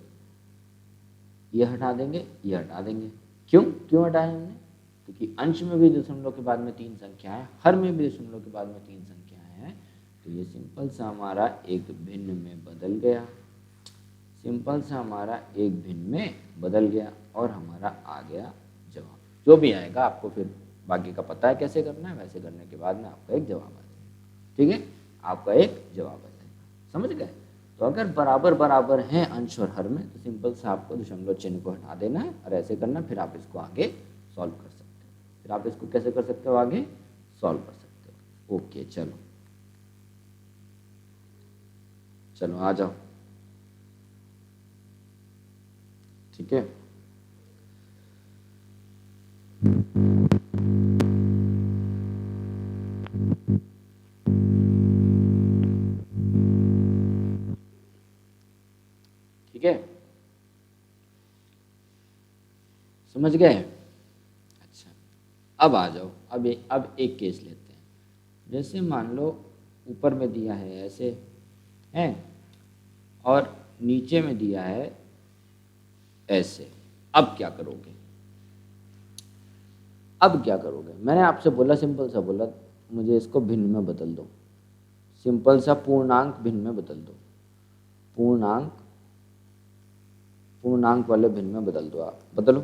ये हटा देंगे, ये हटा देंगे। क्यों हटाए हमने, क्योंकि अंश में भी दशमलव के बाद में 3 संख्या है, हर में भी दशमलव के बाद में 3 संख्याएं हैं। तो ये सिंपल सा हमारा एक भिन्न में बदल गया, सिंपल सा हमारा एक भिन्न में बदल गया और हमारा आ गया जवाब। जो भी आएगा आपको फिर बाकी का पता है कैसे करना है, वैसे करने के बाद में आपका एक जवाब आ जाएगा। ठीक है, आपका एक जवाब आ जाएगा। समझ गए। तो अगर बराबर बराबर हैं अंश और हर में, तो सिंपल से आपको दशमलव चिन्ह को हटा देना है और ऐसे करना, फिर आप इसको आगे सॉल्व कर सकते हो। फिर आप इसको कैसे कर सकते हो, आगे सॉल्व कर सकते हो। ओके, चलो चलो आ जाओ। ठीक है, ठीक है, समझ गए। अच्छा, अब आ जाओ। अब एक केस लेते हैं। जैसे मान लो ऊपर में दिया है ऐसे है और नीचे में दिया है ऐसे। अब क्या करोगे, अब क्या करोगे। मैंने आपसे बोला, सिंपल सा बोला, मुझे इसको भिन्न में बदल दो। सिंपल सा पूर्णांक भिन्न में बदल दो, पूर्णांक वाले भिन्न में बदल दो। आप बदलो।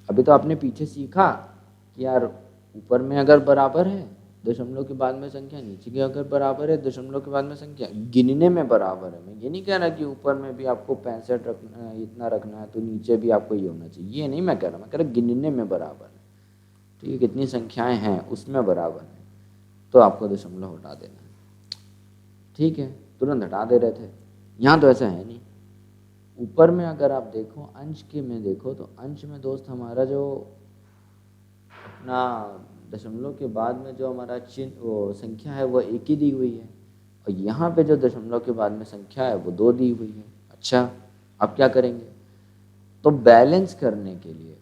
अभी तो आपने पीछे सीखा कि यार ऊपर में अगर बराबर है दशमलव के बाद में संख्या, नीचे के अगर बराबर है दशमलव के बाद में संख्या, गिनने में बराबर है। मैं ये नहीं कह रहा कि ऊपर में भी आपको 65 रखना है, इतना रखना है, तो नीचे भी आपको ये होना चाहिए, ये नहीं मैं कह रहा। मैं कह रहा गिनने में बराबर है। ठीक है, कितनी संख्याएं हैं उसमें बराबर है, तो आपको दशमलव हटा देना है। ठीक है, तुरंत हटा दे रहे थे। यहाँ तो ऐसा है नहीं। ऊपर में अगर आप देखो अंश के में देखो, तो अंश में दोस्त हमारा जो अपना दशमलव के बाद में जो हमारा चिन्ह वो संख्या है वो एक ही दी हुई है, और यहाँ पे जो दशमलव के बाद में संख्या है वो 2 दी हुई है। अच्छा, अब क्या करेंगे, तो बैलेंस करने के लिए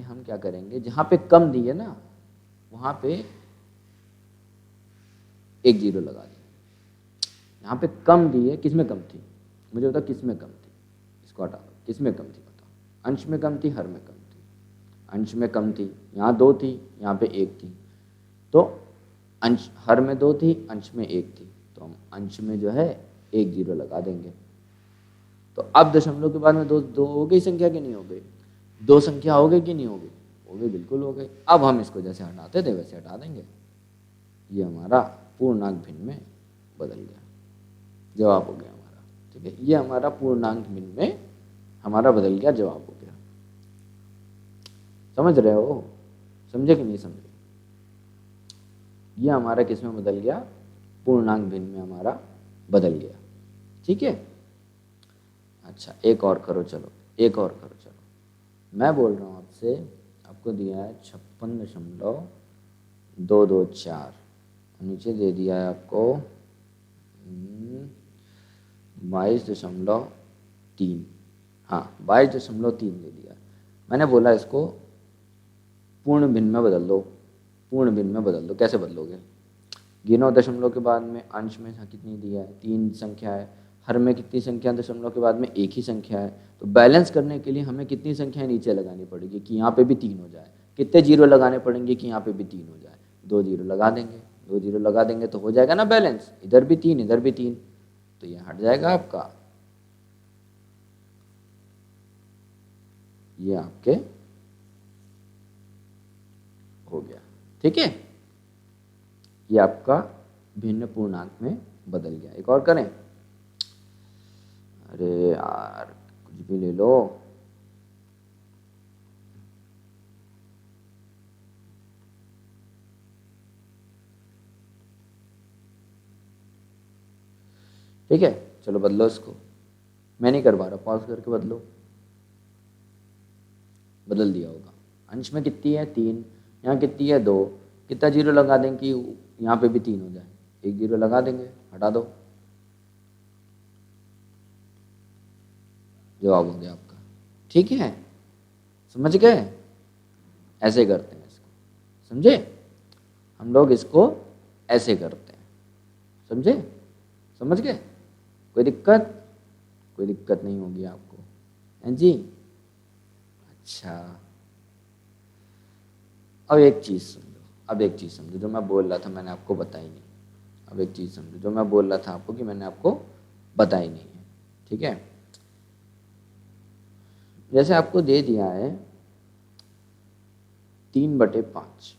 हम क्या करेंगे, जहाँ पे कम दी है ना वहाँ पे 1 0 लगा देंगे। यहाँ पे कम दी है, किसमें कम थी मुझे बताओ, किसमें कम थी, इसको हटा दो, किसमें कम थी बताओ। अंश में कम थी, हर में कम थी। अंश में कम थी, यहाँ 2 थी, यहाँ पे 1 थी। तो अंश हर में 2 थी, अंश में 1 थी, तो हम अंश में जो है 1 0 लगा देंगे। तो अब दशमलव के बाद में दो हो गई संख्या कि नहीं हो गई, 2 संख्या हो गई कि नहीं हो गई, हो गई, बिल्कुल हो गई। अब हम इसको जैसे हटाते थे वैसे हटा देंगे। ये हमारा पूर्णांक भिन्न में बदल गया, जवाब हो गया हमारा। ठीक है, ये हमारा पूर्णांक भिन्न में हमारा बदल गया, जवाब हो गया। समझ रहे हो, समझे कि नहीं समझे। ये हमारा किस में बदल गया, पूर्णांक भिन्न में हमारा बदल गया। ठीक है, अच्छा एक और करो, चलो एक और करो। चलो मैं बोल रहा हूँ आपसे, आपको दिया है 56.224, नीचे दे दिया है आपको 22.3, हाँ 22.3 दे दिया। मैंने बोला इसको पूर्ण भिन्न में बदल दो, पूर्ण भिन्न में बदल दो। कैसे बदलोगे, गिनो दशमलव के बाद में अंश में कितनी दिया है, 3 संख्या है, हर में कितनी संख्या, दशमलव के बाद में 1 ही संख्या है। तो बैलेंस करने के लिए हमें कितनी संख्याएं नीचे लगानी पड़ेगी कि यहाँ पे भी 3 हो जाए। कितने 0 लगाने पड़ेंगे कि यहाँ पे भी 3 हो जाए, 2 0 लगा देंगे, 2 0 लगा देंगे तो हो जाएगा ना बैलेंस, इधर भी 3 इधर भी 3, तो ये हट जाएगा आपका, ये आपके हो गया। ठीक है, ये आपका भिन्न पूर्णांक में बदल गया। एक और करें, अरे यार कुछ भी ले लो। ठीक है, चलो बदलो इसको। मैं नहीं कर पा रहा, पॉज करके बदलो। बदल दिया होगा। अंश में कितनी है 3, यहाँ कितनी है 2, कितना 0 लगा दें कि यहाँ पे भी 3 हो जाए, 1 0 लगा देंगे, हटा दो। जवाब हो गया आपका। ठीक है, समझ गए? ऐसे करते हैं इसको, समझे? हम लोग इसको ऐसे करते हैं, समझे? समझ गए? कोई दिक्कत? कोई दिक्कत नहीं होगी आपको, हैं जी? अच्छा, अब एक चीज़ समझो, अब एक चीज़ समझो जो मैं बोल रहा था मैंने आपको बताई नहीं। अब एक चीज़ समझो जो मैं बोल रहा था आपको कि मैंने आपको बताई नहीं है। ठीक है, जैसे आपको दे दिया है 3/5,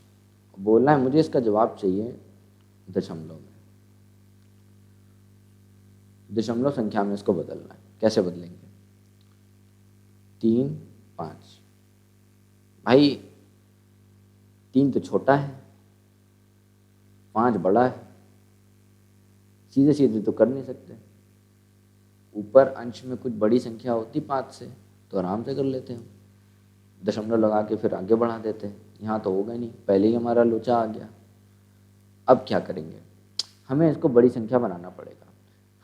बोलना है मुझे इसका जवाब चाहिए दशमलव में, दशमलव संख्या में इसको बदलना है। कैसे बदलेंगे? 3, 5, भाई 3 तो छोटा है, 5 बड़ा है, सीधे सीधे तो कर नहीं सकते। ऊपर अंश में कुछ बड़ी संख्या होती 5 से तो आराम से कर लेते हैं, दशमलव लगा के फिर आगे बढ़ा देते हैं। यहाँ तो होगा नहीं, पहले ही हमारा लोचा आ गया। अब क्या करेंगे? हमें इसको बड़ी संख्या बनाना पड़ेगा,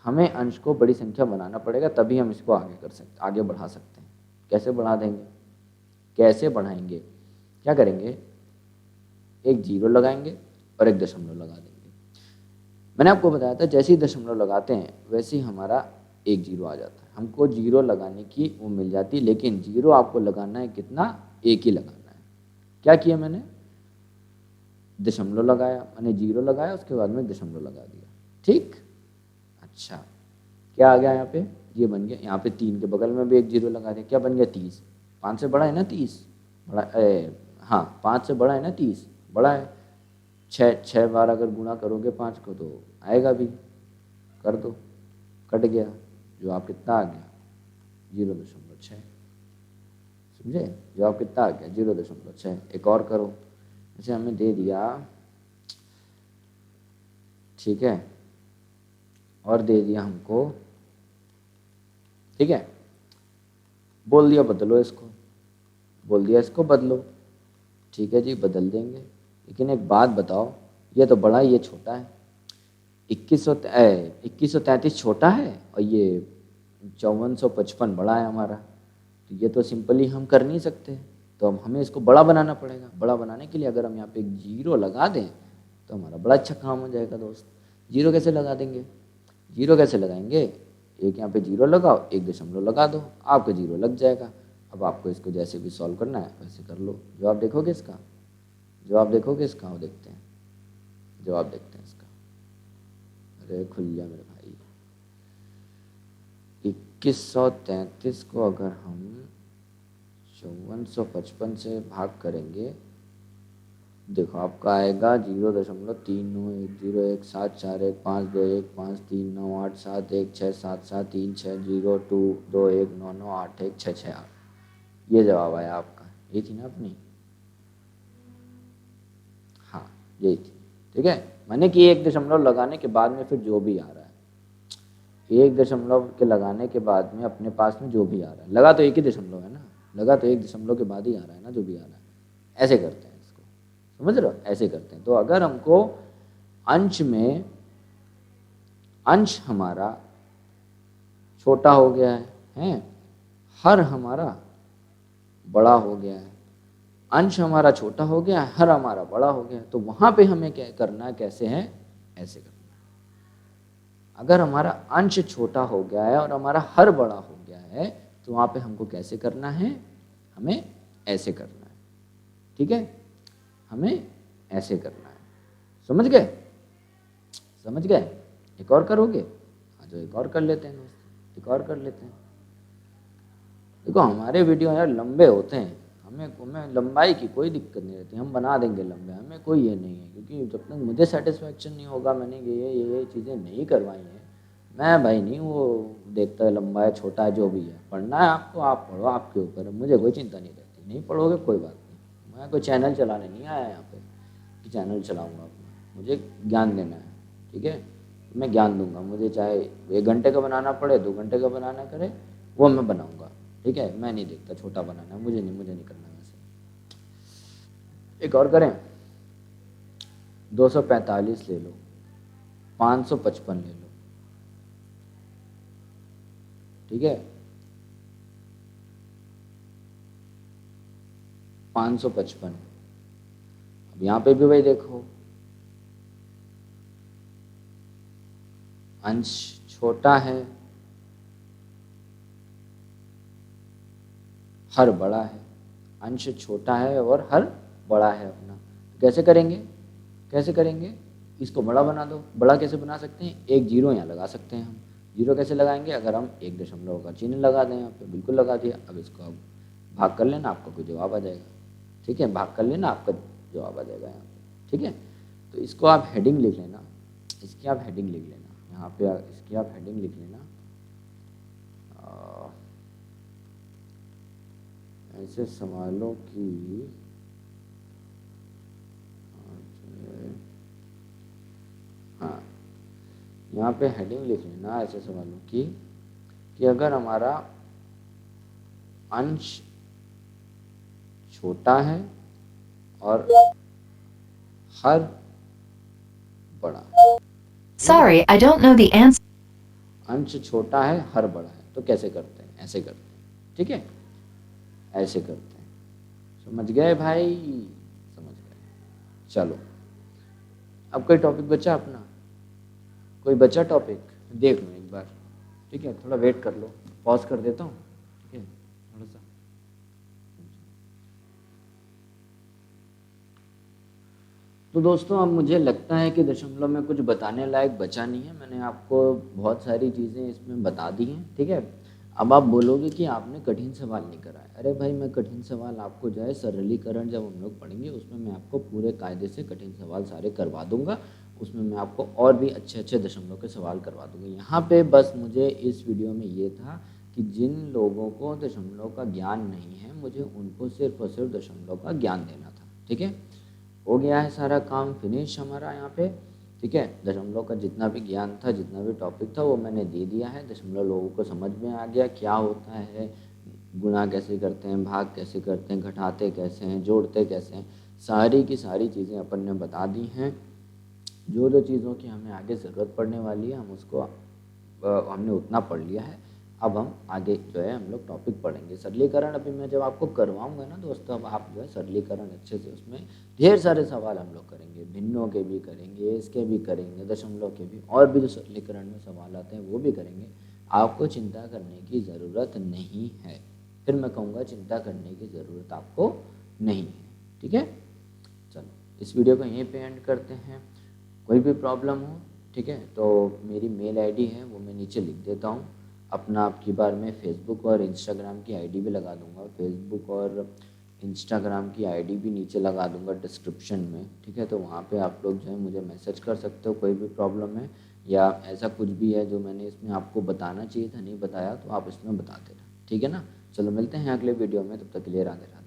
हमें अंश को बड़ी संख्या बनाना पड़ेगा, तभी हम इसको आगे कर सकते, आगे बढ़ा सकते हैं। कैसे बढ़ा देंगे? कैसे बढ़ाएंगे? क्या करेंगे? एक 0 लगाएंगे और एक दशमलव लगा देंगे। मैंने आपको बताया था जैसे ही दशमलव लगाते हैं वैसे ही हमारा एक 0 आ जाता है। हमको 0 लगाने की वो मिल जाती है, लेकिन 0 आपको लगाना है कितना? एक ही लगाना है। क्या किया मैंने? दशमलव लगाया, मैंने 0 लगाया, उसके बाद में दशमलव लगा दिया। ठीक, अच्छा क्या आ गया यहाँ पे? ये बन गया। यहाँ पे 3 के बगल में भी एक 0 लगा दिया, क्या बन गया? 30। 5 से बड़ा है ना 30? बड़ा हाँ, 5 से बड़ा है ना 30? बड़ा है। 6 बार अगर गुणा करोगे 5 को तो आएगा भी, कर दो, कट गया। जवाब कितना आ गया? 0.6। समझे? जवाब कितना आ गया? 0.6। एक और करो, जैसे हमें दे दिया, ठीक है, और दे दिया हमको, ठीक है, बोल दिया बदलो इसको, बोल दिया इसको बदलो। ठीक है जी, बदल देंगे, लेकिन एक बात बताओ, ये तो बड़ा, ये छोटा है। 2133 छोटा है और ये 5455 बड़ा है हमारा, तो ये तो सिंपली हम कर नहीं सकते, तो अब हमें इसको बड़ा बनाना पड़ेगा। बड़ा बनाने के लिए अगर हम यहाँ पे एक 0 लगा दें तो हमारा बड़ा अच्छा काम हो जाएगा दोस्त। 0 कैसे लगा देंगे? 0 कैसे लगाएंगे? एक यहाँ पे 0 लगाओ, एक दशमलव लगा दो, आपका 0 लग जाएगा। अब आपको इसको जैसे भी सॉल्व करना है वैसे कर लो। जवाब देखोगे इसका? जवाब देखोगे इसका? वो देखते हैं, जवाब देखते हैं इसका। अरे खुल जा मेरे भाई। 2133 को अगर हम 5455 से भाग करेंगे, देखो आपका आएगा 0.3910152157453716173217369221998166। ये जवाब आया आपका। ये थी ना अपनी? हाँ यही थी। ठीक है, माने कि एक दशमलव लगाने के बाद में फिर जो भी आ रहा है, एक दशमलव के लगाने के बाद में अपने पास में जो भी आ रहा है, लगा तो एक ही दशमलव है ना, लगा तो एक दशमलव के बाद ही आ रहा है ना जो भी आ रहा है। ऐसे करते हैं इसको, समझ रहे हो? ऐसे करते हैं। तो अगर हमको अंश में, अंश हमारा छोटा हो गया है, हर हमारा बड़ा हो गया है, अंश हमारा छोटा हो गया है, हर हमारा बड़ा हो गया है, तो वहां पे हमें क्या करना है? कैसे है? ऐसे करना है। अगर हमारा अंश छोटा हो गया है और हमारा हर बड़ा हो गया है तो वहां पे हमको कैसे करना है? हमें ऐसे करना है। ठीक है, हमें ऐसे करना है। समझ गए? समझ गए? एक और करोगे? हाँ, जो एक और कर लेते हैं दोस्त, एक और कर लेते हैं। देखो हमारे वीडियो यार लंबे होते हैं, हमें लंबाई की कोई दिक्कत नहीं रहती, हम बना देंगे लंबे, हमें कोई ये नहीं है, क्योंकि जब तक मुझे सेटिस्फेक्शन नहीं होगा, मैंने ये चीज़ें नहीं करवाई हैं, मैं भाई नहीं वो देखता है लंबा है छोटा है, जो भी है, पढ़ना है आपको आप पढ़ो, आपके ऊपर है, मुझे कोई चिंता नहीं रहती। नहीं पढ़ोगे कोई बात नहीं, मैं कोई चैनल चलाने नहीं आया यहाँ पे कि चैनल चलाऊँगा अपना, मुझे ज्ञान देना है। ठीक है, मैं ज्ञान दूंगा, मुझे चाहे 1 घंटे का बनाना पड़े, 2 घंटे का बनाना करे, वो मैं बनाऊंगा। ठीक है, मैं नहीं देखता छोटा बनाना, मुझे नहीं करना वैसे। एक और करें, 245 ले लो, 555 ले लो, ठीक है, 555। अब यहाँ पे भी वही देखो, अंश छोटा है, हर बड़ा है। अंश छोटा है और हर बड़ा है अपना। तो कैसे करेंगे, कैसे करेंगे, इसको बड़ा बना दो। बड़ा कैसे बना सकते हैं, एक जीरो यहाँ लगा सकते हैं हम। जीरो कैसे लगाएंगे, अगर हम एक दशमलव का चिन्ह लगा दें यहाँ पे, बिल्कुल लगा दिया। अब इसको अब भाग कर लेना, आपका कोई जवाब आ जाएगा। ठीक है, भाग कर लेना, आपका जवाब आ जाएगा यहाँ पे। ठीक है, तो इसको आप हेडिंग लिख लेना, इसकी आप हेडिंग लिख लेना यहाँ पे, इसकी आप हेडिंग लिख लेना, ऐसे सवालों की हाँ, यहाँ पे हेडिंग लिख लेना ऐसे सवालों की कि अगर हमारा अंश छोटा है और हर बड़ा है। Sorry, I don't know the answer. अंश छोटा है, हर बड़ा है, तो कैसे करते हैं, ऐसे करते हैं। ठीक है, ऐसे करते हैं। समझ गए भाई, समझ गए। चलो, अब कोई टॉपिक बचा अपना, कोई बचा टॉपिक, देख लो एक बार। ठीक है, थोड़ा वेट कर लो, पॉज कर देता हूँ। ठीक है, थोड़ा सा। तो दोस्तों, अब मुझे लगता है कि दशमलव में कुछ बताने लायक बचा नहीं है। मैंने आपको बहुत सारी चीज़ें इसमें बता दी हैं। ठीक है, अब आप बोलोगे कि आपने कठिन सवाल नहीं कराया। अरे भाई, मैं कठिन सवाल आपको जो है सरलीकरण जब हम लोग पढ़ेंगे उसमें मैं आपको पूरे कायदे से कठिन सवाल सारे करवा दूंगा। उसमें मैं आपको और भी अच्छे अच्छे दशमलव के सवाल करवा दूंगा। यहाँ पे बस मुझे इस वीडियो में ये था कि जिन लोगों को दशमलव का ज्ञान नहीं है, मुझे उनको सिर्फ और सिर्फ दशमलव का ज्ञान देना था। ठीक है, हो गया है सारा काम फिनिश हमारा यहाँ पे। ठीक है, दशमलव का जितना भी ज्ञान था, जितना भी टॉपिक था, वो मैंने दे दिया है। दशमलव लोगों को समझ में आ गया क्या होता है, गुणा कैसे करते हैं, भाग कैसे करते हैं, घटाते कैसे हैं, जोड़ते कैसे हैं, सारी की सारी चीज़ें अपन ने बता दी हैं। जो जो चीज़ों की हमें आगे ज़रूरत पड़ने वाली है, हम उसको हमने उतना पढ़ लिया है। अब हम आगे जो है हम लोग टॉपिक पढ़ेंगे सरलीकरण। अभी मैं जब आपको करवाऊंगा ना दोस्तों, अब आप जो है सरलीकरण अच्छे से, उसमें ढेर सारे सवाल हम लोग करेंगे, भिन्नों के भी करेंगे, इसके भी करेंगे, दशमलव के भी, और भी जो सरलीकरण में सवाल आते हैं वो भी करेंगे। आपको चिंता करने की ज़रूरत नहीं है। फिर मैं कहूँगा चिंता करने की ज़रूरत आपको नहीं है। ठीक है, चलो इस वीडियो को यहीं पे एंड करते हैं। कोई भी प्रॉब्लम हो, ठीक है, तो मेरी मेल आईडी है वो मैं नीचे लिख देता हूँ। अपना आपकी बार मैं फेसबुक और इंस्टाग्राम की आईडी भी लगा दूंगा। फेसबुक और इंस्टाग्राम की आईडी भी नीचे लगा दूंगा डिस्क्रिप्शन में। ठीक है, तो वहाँ पे आप लोग जो है मुझे मैसेज कर सकते हो, कोई भी प्रॉब्लम है या ऐसा कुछ भी है जो मैंने इसमें आपको बताना चाहिए था नहीं बताया, तो आप इसमें बता देना। ठीक है ना, चलो मिलते हैं अगले वीडियो में, तब तक के लिए राधे राधे।